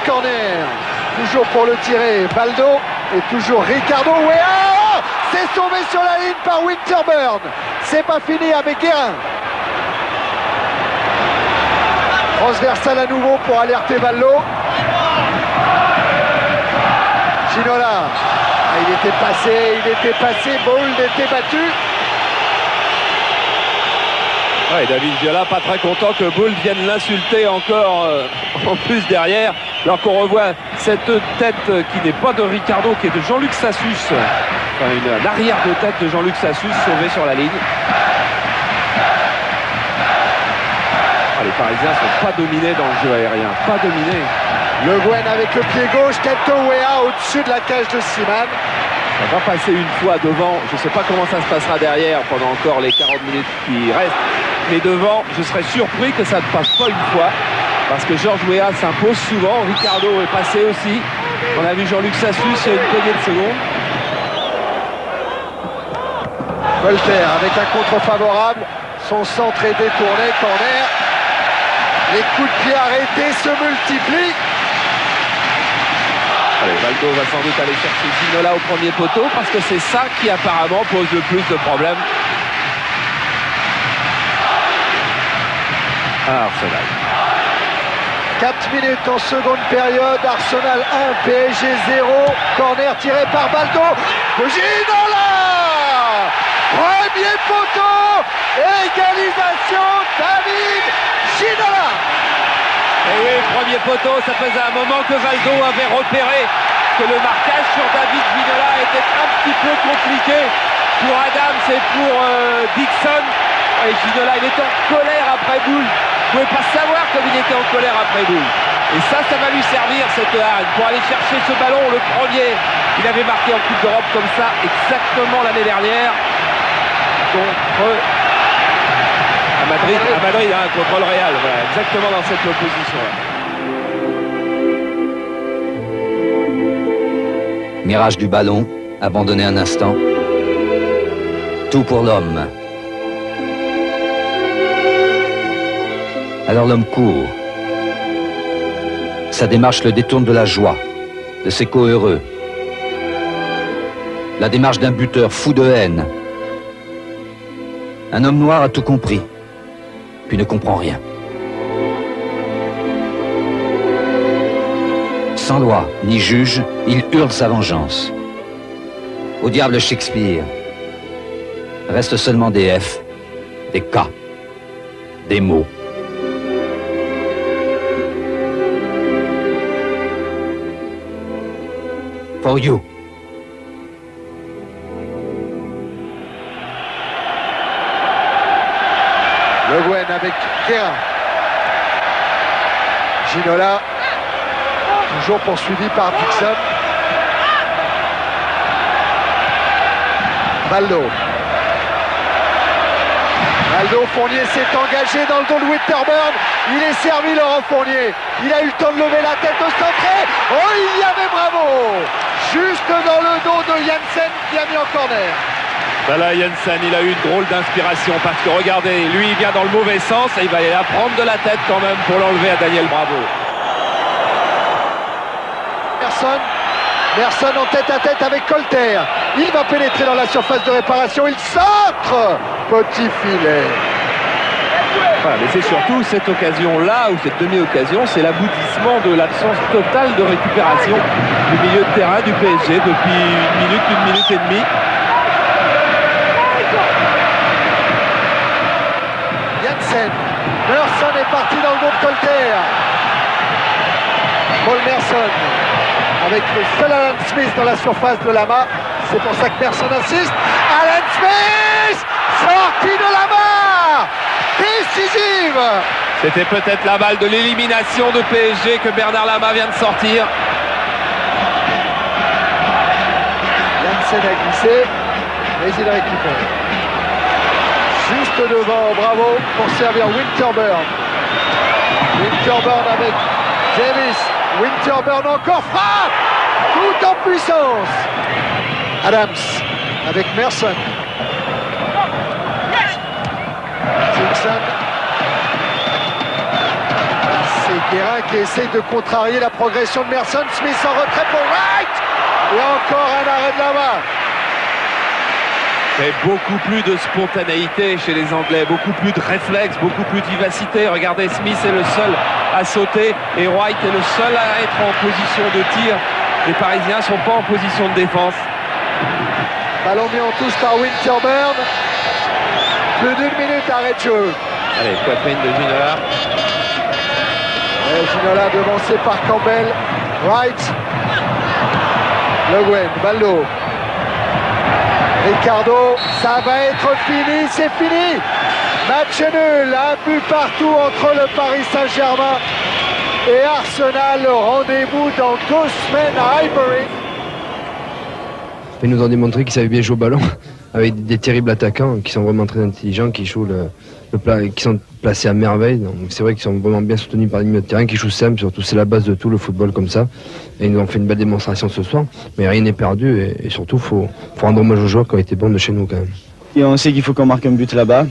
Corner, toujours pour le tirer, Baldo et toujours Ricardo. Weah, c'est sauvé sur la ligne par Winterburn. C'est pas fini avec Guérin. Transversal à nouveau pour alerter Baldo. Ginola, il était passé, Bould était battu. Ouais, David Viola pas très content que Bould vienne l'insulter encore en plus derrière, alors qu'on revoit cette tête qui n'est pas de Ricardo, qui est de Jean-Luc Sassus, enfin une arrière de tête de Jean-Luc Sassus sauvée sur la ligne. Ah, les Parisiens sont pas dominés dans le jeu aérien, pas dominés. Le Guen avec le pied gauche, tête de Weah au-dessus de la cage de Slimane. Ça va passer une fois devant, je ne sais pas comment ça se passera derrière pendant encore les 40 minutes qui restent. Mais devant, je serais surpris que ça ne passe pas une fois. Parce que Georges Weah s'impose souvent. Ricardo est passé aussi. On a vu Jean-Luc Sassus il y a une poignée de secondes. Voltaire avec un contre favorable. Son centre est détourné. Corner. Les coups de pied arrêtés se multiplient. Allez, Valdo va sans doute aller chercher Ginola au premier poteau parce que c'est ça qui apparemment pose le plus de problèmes à Arsenal. 4 minutes en seconde période, Arsenal 1, PSG 0, corner tiré par Baldo, Ginola, premier poteau, égalisation, David Ginola. Et oui, premier poteau, ça faisait un moment que Valdo avait repéré que le marquage sur David Ginola était un petit peu compliqué pour Adams et pour Dixon. Et Ginola, il était en colère après boule. Vous ne pouvez pas savoir comme il était en colère après boule. Et ça va lui servir, cette hargne, pour aller chercher ce ballon, le premier. Il avait marqué en Coupe d'Europe comme ça, exactement l'année dernière, contre Madrid, hein, contre le Real, voilà, exactement dans cette opposition-là. Mirage du ballon, abandonné un instant. Tout pour l'homme. Alors l'homme court. Sa démarche le détourne de la joie, de ses co-heureux. La démarche d'un buteur fou de haine. Un homme noir a tout compris, puis ne comprend rien. Sans loi ni juge, il hurle sa vengeance. Au diable Shakespeare, restent seulement des F, des K, des mots. For you. Le Guen avec Guérin. Ginola, toujours poursuivi par Dixon. Valdo. Fournier s'est engagé dans le dos de Winterburn. Il est servi, Laurent Fournier. Il a eu le temps de lever la tête, de centrer. Oh, il y avait Bravo! Juste dans le dos de Janssen qui a mis en corner. Ben là, Janssen, il a eu une drôle d'inspiration parce que regardez, lui, il vient dans le mauvais sens et il va aller la prendre de la tête quand même pour l'enlever à Daniel Bravo. Merson en tête à tête avec Colter. Il va pénétrer dans la surface de réparation. Il centre. Petit filet. Voilà, mais c'est surtout cette occasion-là, ou cette demi-occasion, c'est l'aboutissement de l'absence totale de récupération du milieu de terrain du PSG depuis une minute et demie. Janssen. Merson est parti dans le dos de Colter. Paul Merson avec le seul Alan Smith dans la surface de Lama. C'est pour ça que Merson insiste. Alan Smith, sorti de Lama, décisive. C'était peut-être la balle de l'élimination de PSG que Bernard Lama vient de sortir. Janssen a glissé, mais il récupère. Juste devant, Bravo, pour servir Winterburn. Winterburn avec Davis. Winterburn encore frappe, tout en puissance. Adams avec Merson. Simpson. C'est Guérin qui essaye de contrarier la progression de Merson. Smith en retrait pour Wright. Et encore un arrêt de la main. Et beaucoup plus de spontanéité chez les Anglais, beaucoup plus de réflexes, beaucoup plus de vivacité. Regardez, Smith est le seul à sauter et Wright est le seul à être en position de tir. Les Parisiens ne sont pas en position de défense. Ballon mis en touche par Winterburn. Plus d'une minute, arrêt de jeu. Allez, poitrine de Ginola. Et Ginola devancé par Campbell. Wright. Le Guen, Baldo. Ricardo, ça va être fini, c'est fini. Match nul, un but partout entre le Paris Saint-Germain et Arsenal. Rendez-vous dans 2 semaines à Highbury. Ils nous ont démontré qu'ils savaient bien jouer au ballon, avec des terribles attaquants qui sont vraiment très intelligents, qui jouent qui sont placés à merveille. Donc c'est vrai qu'ils sont vraiment bien soutenus par les milieux de terrain, qui jouent simple, surtout c'est la base de tout le football comme ça. Et ils nous ont fait une belle démonstration ce soir, mais rien n'est perdu et surtout faut rendre hommage aux joueurs qui ont été bons de chez nous quand même. Et on sait qu'il faut qu'on marque un but là-bas.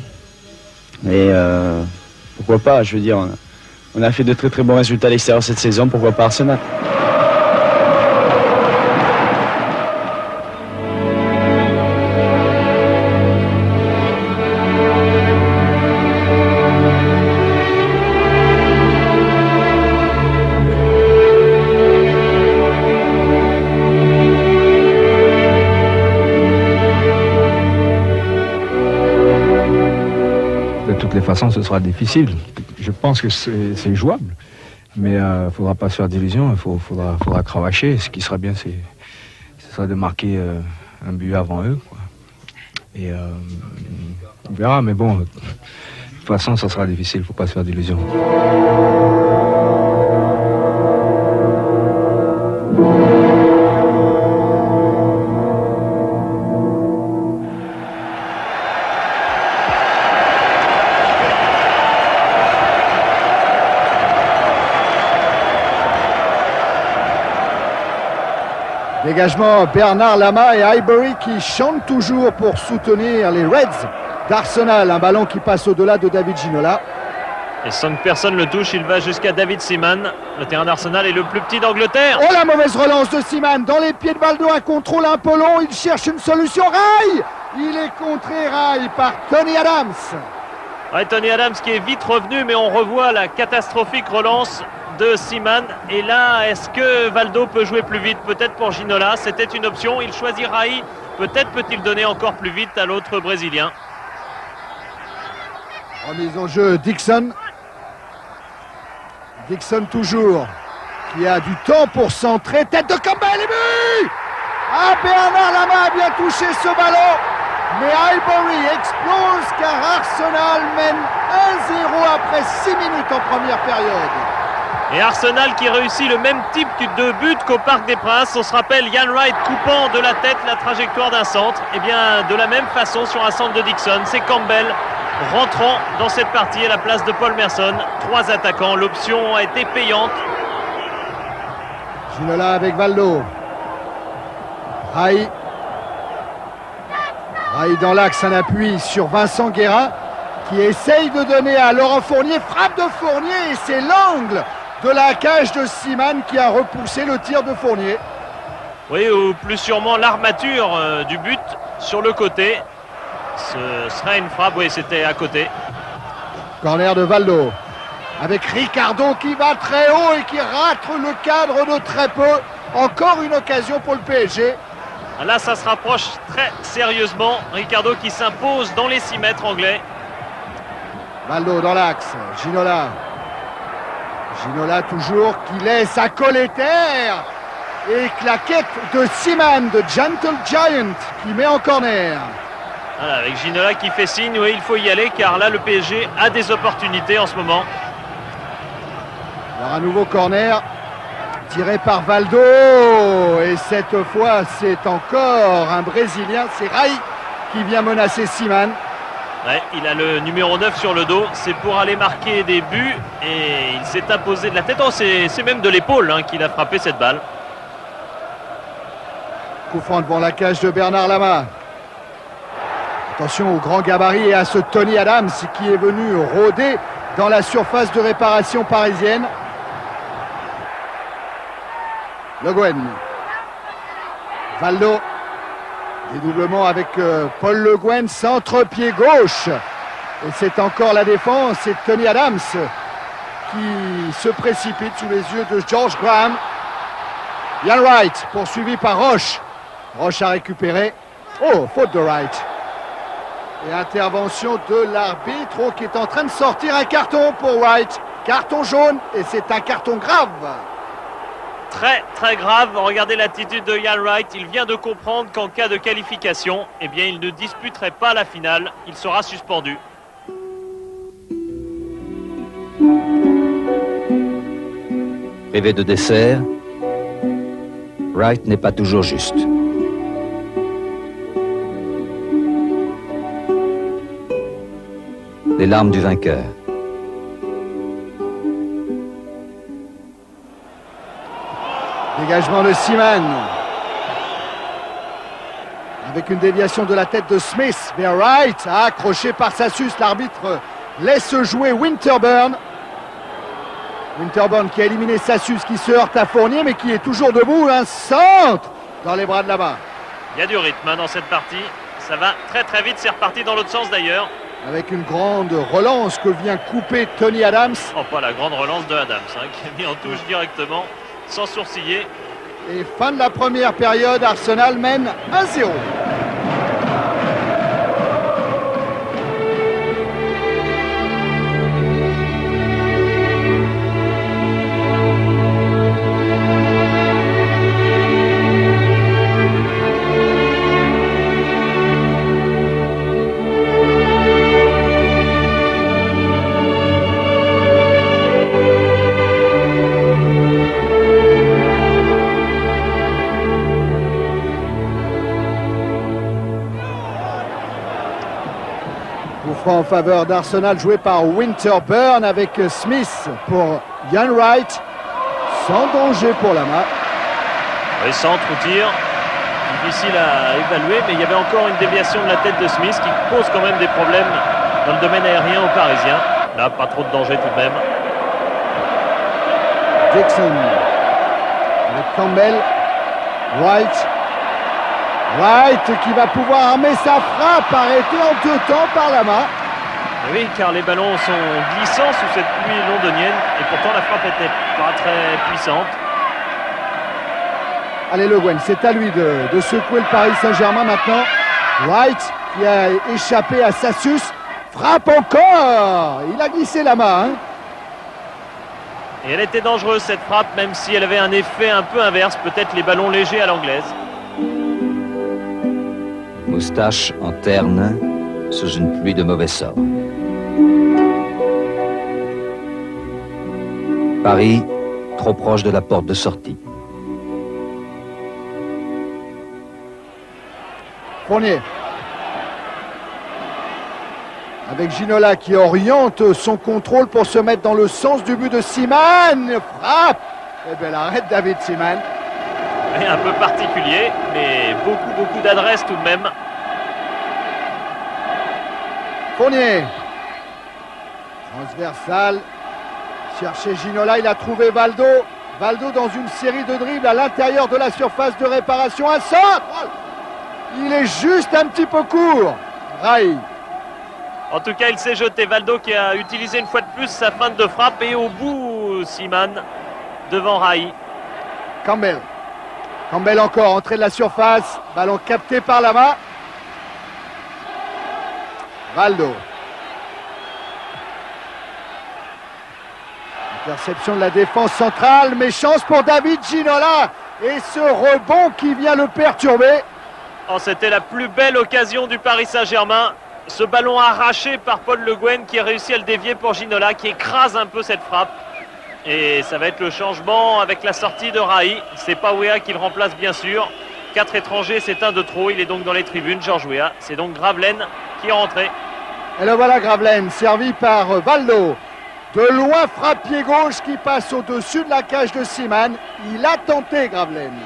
Et pourquoi pas, je veux dire, On a fait de très très bons résultats à l'extérieur cette saison, pourquoi pas Arsenal. De toutes les façons, ce sera difficile. Je pense que c'est jouable, mais il ne faudra pas se faire d'illusions, il faudra cravacher. Ce qui sera bien, ce sera de marquer un but avant eux, quoi. Et on verra, mais bon, de toute façon, ça sera difficile, il ne faut pas se faire d'illusions. Dégagement Bernard Lama et Highbury qui chantent toujours pour soutenir les Reds d'Arsenal. Un ballon qui passe au-delà de David Ginola. Et sans que personne le touche, il va jusqu'à David Seaman. Le terrain d'Arsenal est le plus petit d'Angleterre. Oh, la mauvaise relance de Seaman dans les pieds de Valdo, un contrôle un peu long, il cherche une solution. Rai, il est contré Rai par Tony Adams. Ouais, Tony Adams qui est vite revenu, mais on revoit la catastrophique relance de Seaman. Et là, est-ce que Valdo peut jouer plus vite? Peut-être pour Ginola, c'était une option. Il choisit Rai. Peut-être peut-il donner encore plus vite à l'autre Brésilien. Remise en jeu Dixon. Dixon toujours, qui a du temps pour centrer. Tête de Campbell et but! Ah, Bernard Lama a bien touché ce ballon. Mais Highbury explose car Arsenal mène 1-0 après 6 minutes en première période. Et Arsenal qui réussit le même type de but qu'au Parc des Princes. On se rappelle Ian Wright coupant de la tête la trajectoire d'un centre. Et bien de la même façon sur un centre de Dixon, c'est Campbell rentrant dans cette partie à la place de Paul Merson. 3 attaquants, l'option a été payante. Ginola avec Valdo. Rai. Rai dans l'axe, un appui sur Vincent Guérin qui essaye de donner à Laurent Fournier. Frappe de Fournier et c'est l'angle de la cage de Seaman qui a repoussé le tir de Fournier. Oui, ou plus sûrement l'armature du but sur le côté. Ce serait une frappe, oui, c'était à côté. Corner de Valdo avec Ricardo qui va très haut et qui rate le cadre de très peu. Encore une occasion pour le PSG. Là, ça se rapproche très sérieusement. Ricardo qui s'impose dans les 6 mètres anglais. Valdo dans l'axe, Ginola. Ginola toujours qui laisse à Colleter. Et claquette de Seaman, de Gentle Giant, qui met en corner. Voilà, avec Ginola qui fait signe, oui, il faut y aller, car là, le PSG a des opportunités en ce moment. Alors, un nouveau corner, tiré par Valdo. Et cette fois, c'est encore un Brésilien, c'est Rai, qui vient menacer Seaman. Ouais, il a le numéro 9 sur le dos, c'est pour aller marquer des buts et il s'est imposé de la tête. Oh, c'est même de l'épaule qu'il a frappé cette balle. Coup franc devant la cage de Bernard Lama. Attention au grand gabarit et à ce Tony Adams qui est venu rôder dans la surface de réparation parisienne. Le Guen. Valdo. Dédoublement avec Paul Le Guen, centre-pied gauche. Et c'est encore la défense, c'est Tony Adams qui se précipite sous les yeux de George Graham. Ian Wright, poursuivi par Roche. Roche a récupéré. Oh, faute de Wright. Et intervention de l'arbitre qui est en train de sortir un carton pour Wright. Carton jaune et c'est un carton grave. Très très grave, regardez l'attitude de Ian Wright, il vient de comprendre qu'en cas de qualification, eh bien il ne disputerait pas la finale, il sera suspendu. Rêver de dessert, Wright n'est pas toujours juste. Les larmes du vainqueur. Dégagement de Seaman. Avec une déviation de la tête de Smith vers Wright. Accroché par Sassus, l'arbitre laisse jouer Winterburn. Winterborn qui a éliminé Sassus, qui se heurte à Fournier, mais qui est toujours debout. Un centre dans les bras de là-bas. Il y a du rythme dans cette partie. Ça va très très vite. C'est reparti dans l'autre sens d'ailleurs. Avec une grande relance que vient couper Tony Adams. Oh, pas la grande relance de Adams, hein, qui a mis en touche directement, sans sourciller. Et fin de la première période, Arsenal mène 1-0. En faveur d'Arsenal, joué par Winterburn avec Smith pour Ian Wright, sans danger pour la main. Oui, centre ou tir, difficile à évaluer, mais il y avait encore une déviation de la tête de Smith qui pose quand même des problèmes dans le domaine aérien aux Parisiens. Là, pas trop de danger tout de même. Dixon avec Campbell, Wright. Wright qui va pouvoir armer sa frappe, arrêtée en 2 temps par la main. Oui, car les ballons sont glissants sous cette pluie londonienne et pourtant la frappe n'était pas très puissante. Allez, Le Guen, c'est à lui de secouer le Paris Saint-Germain maintenant. Wright qui a échappé à Sassus, frappe encore. Il a glissé la main. Et elle était dangereuse cette frappe, même si elle avait un effet un peu inverse, peut-être les ballons légers à l'anglaise. Moustache en terne sous une pluie de mauvais sort. Paris, trop proche de la porte de sortie. Fournier. Avec Ginola qui oriente son contrôle pour se mettre dans le sens du but de Seaman. Frappe. Et belle arrête David Seaman. Et un peu particulier, mais beaucoup d'adresse tout de même. Fournier. Transversal. Chercher Ginola, il a trouvé Valdo. Valdo dans une série de dribbles à l'intérieur de la surface de réparation. Un centre. Il est juste un petit peu court. Rai. En tout cas, il s'est jeté. Valdo qui a utilisé une fois de plus sa feinte de frappe. Et au bout, Seaman devant Rai. Campbell. Campbell encore, entrée de la surface. Ballon capté par la main. Valdo. Interception de la défense centrale. Mais chance pour David Ginola. Et ce rebond qui vient le perturber. Oh, c'était la plus belle occasion du Paris Saint-Germain. Ce ballon arraché par Paul Le Guen qui a réussi à le dévier pour Ginola, qui écrase un peu cette frappe. Et ça va être le changement avec la sortie de Rai. C'est pas Weah qui le remplace bien sûr. 4 étrangers, c'est un de trop. Il est donc dans les tribunes, Georges Weah. C'est donc Gravelaine qui est rentré. Et le voilà Gravelaine, servi par Valdo. De loin, frappe pied gauche qui passe au-dessus de la cage de Seaman. Il a tenté Gravelaine.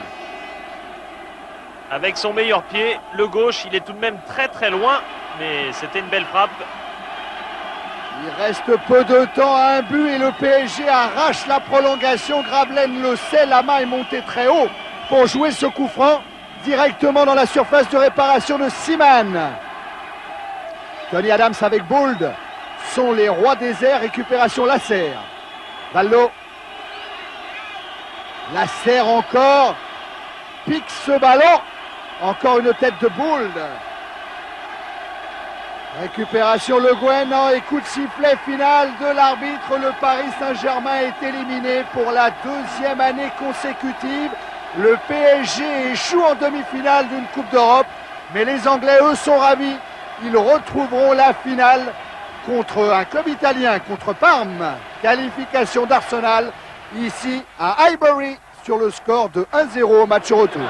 Avec son meilleur pied, le gauche, il est tout de même très loin. Mais c'était une belle frappe. Il reste peu de temps à un but et le PSG arrache la prolongation. Gravelaine le sait, la main est montée très haut pour jouer ce coup franc directement dans la surface de réparation de Seaman. Tony Adams avec Bould sont les rois des airs. Récupération Lasser. Valdo. Lasser encore. Pique ce ballon. Encore une tête de Bould. Récupération Le Guen, et coup de sifflet final de l'arbitre. Le Paris Saint-Germain est éliminé pour la 2e année consécutive. Le PSG échoue en demi-finale d'une Coupe d'Europe. Mais les Anglais, eux, sont ravis. Ils retrouveront la finale contre un club italien, contre Parme. Qualification d'Arsenal, ici à Highbury, sur le score de 1-0 au match retour.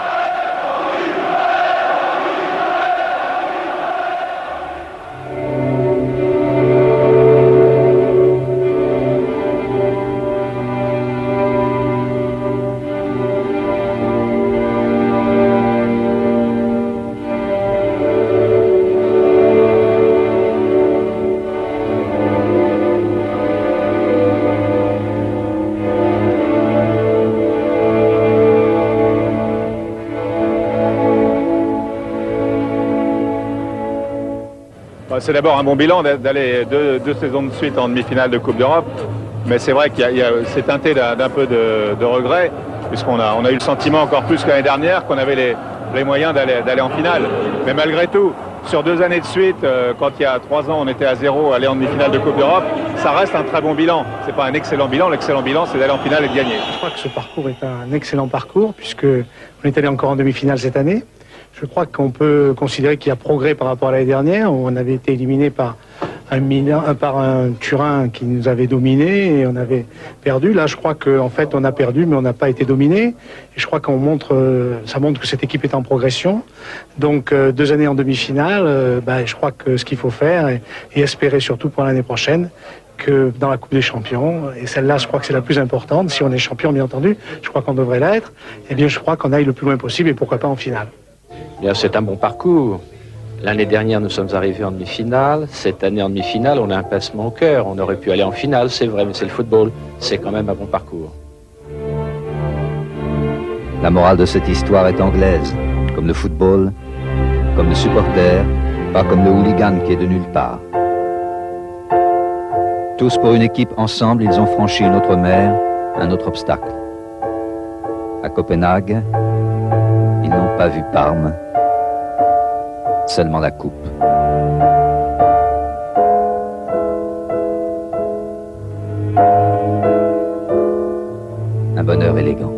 C'est d'abord un bon bilan d'aller deux saisons de suite en demi-finale de Coupe d'Europe, mais c'est vrai qu'il c'est teinté d'un peu de regret, puisqu'on a eu le sentiment encore plus que l'année dernière qu'on avait les moyens d'aller en finale. Mais malgré tout, sur 2 années de suite, quand il y a 3 ans on était à 0, aller en demi-finale de Coupe d'Europe, ça reste un très bon bilan. C'est pas un excellent bilan, l'excellent bilan c'est d'aller en finale et de gagner. Je crois que ce parcours est un excellent parcours, puisqu'on est allé encore en demi-finale cette année. Je crois qu'on peut considérer qu'il y a progrès par rapport à l'année dernière, où on avait été éliminé par un Turin qui nous avait dominé et on avait perdu. Là, je crois qu'en fait, on a perdu, mais on n'a pas été dominé. Et je crois ça montre que cette équipe est en progression. Donc, 2 années en demi-finale, je crois que ce qu'il faut faire et espérer surtout pour l'année prochaine, que dans la Coupe des Champions, et celle-là, je crois que c'est la plus importante. Si on est champion, bien entendu, je crois qu'on devrait l'être. Eh bien, je crois qu'on aille le plus loin possible et pourquoi pas en finale. Bien, c'est un bon parcours. L'année dernière, nous sommes arrivés en demi-finale. Cette année, en demi-finale, on a un pincement au cœur. On aurait pu aller en finale, c'est vrai, mais c'est le football. C'est quand même un bon parcours. La morale de cette histoire est anglaise. Comme le football, comme le supporter, pas comme le hooligan qui est de nulle part. Tous pour une équipe ensemble, ils ont franchi une autre mer, un autre obstacle. À Copenhague, ils n'ont pas vu Parme, seulement la coupe. Un bonheur élégant.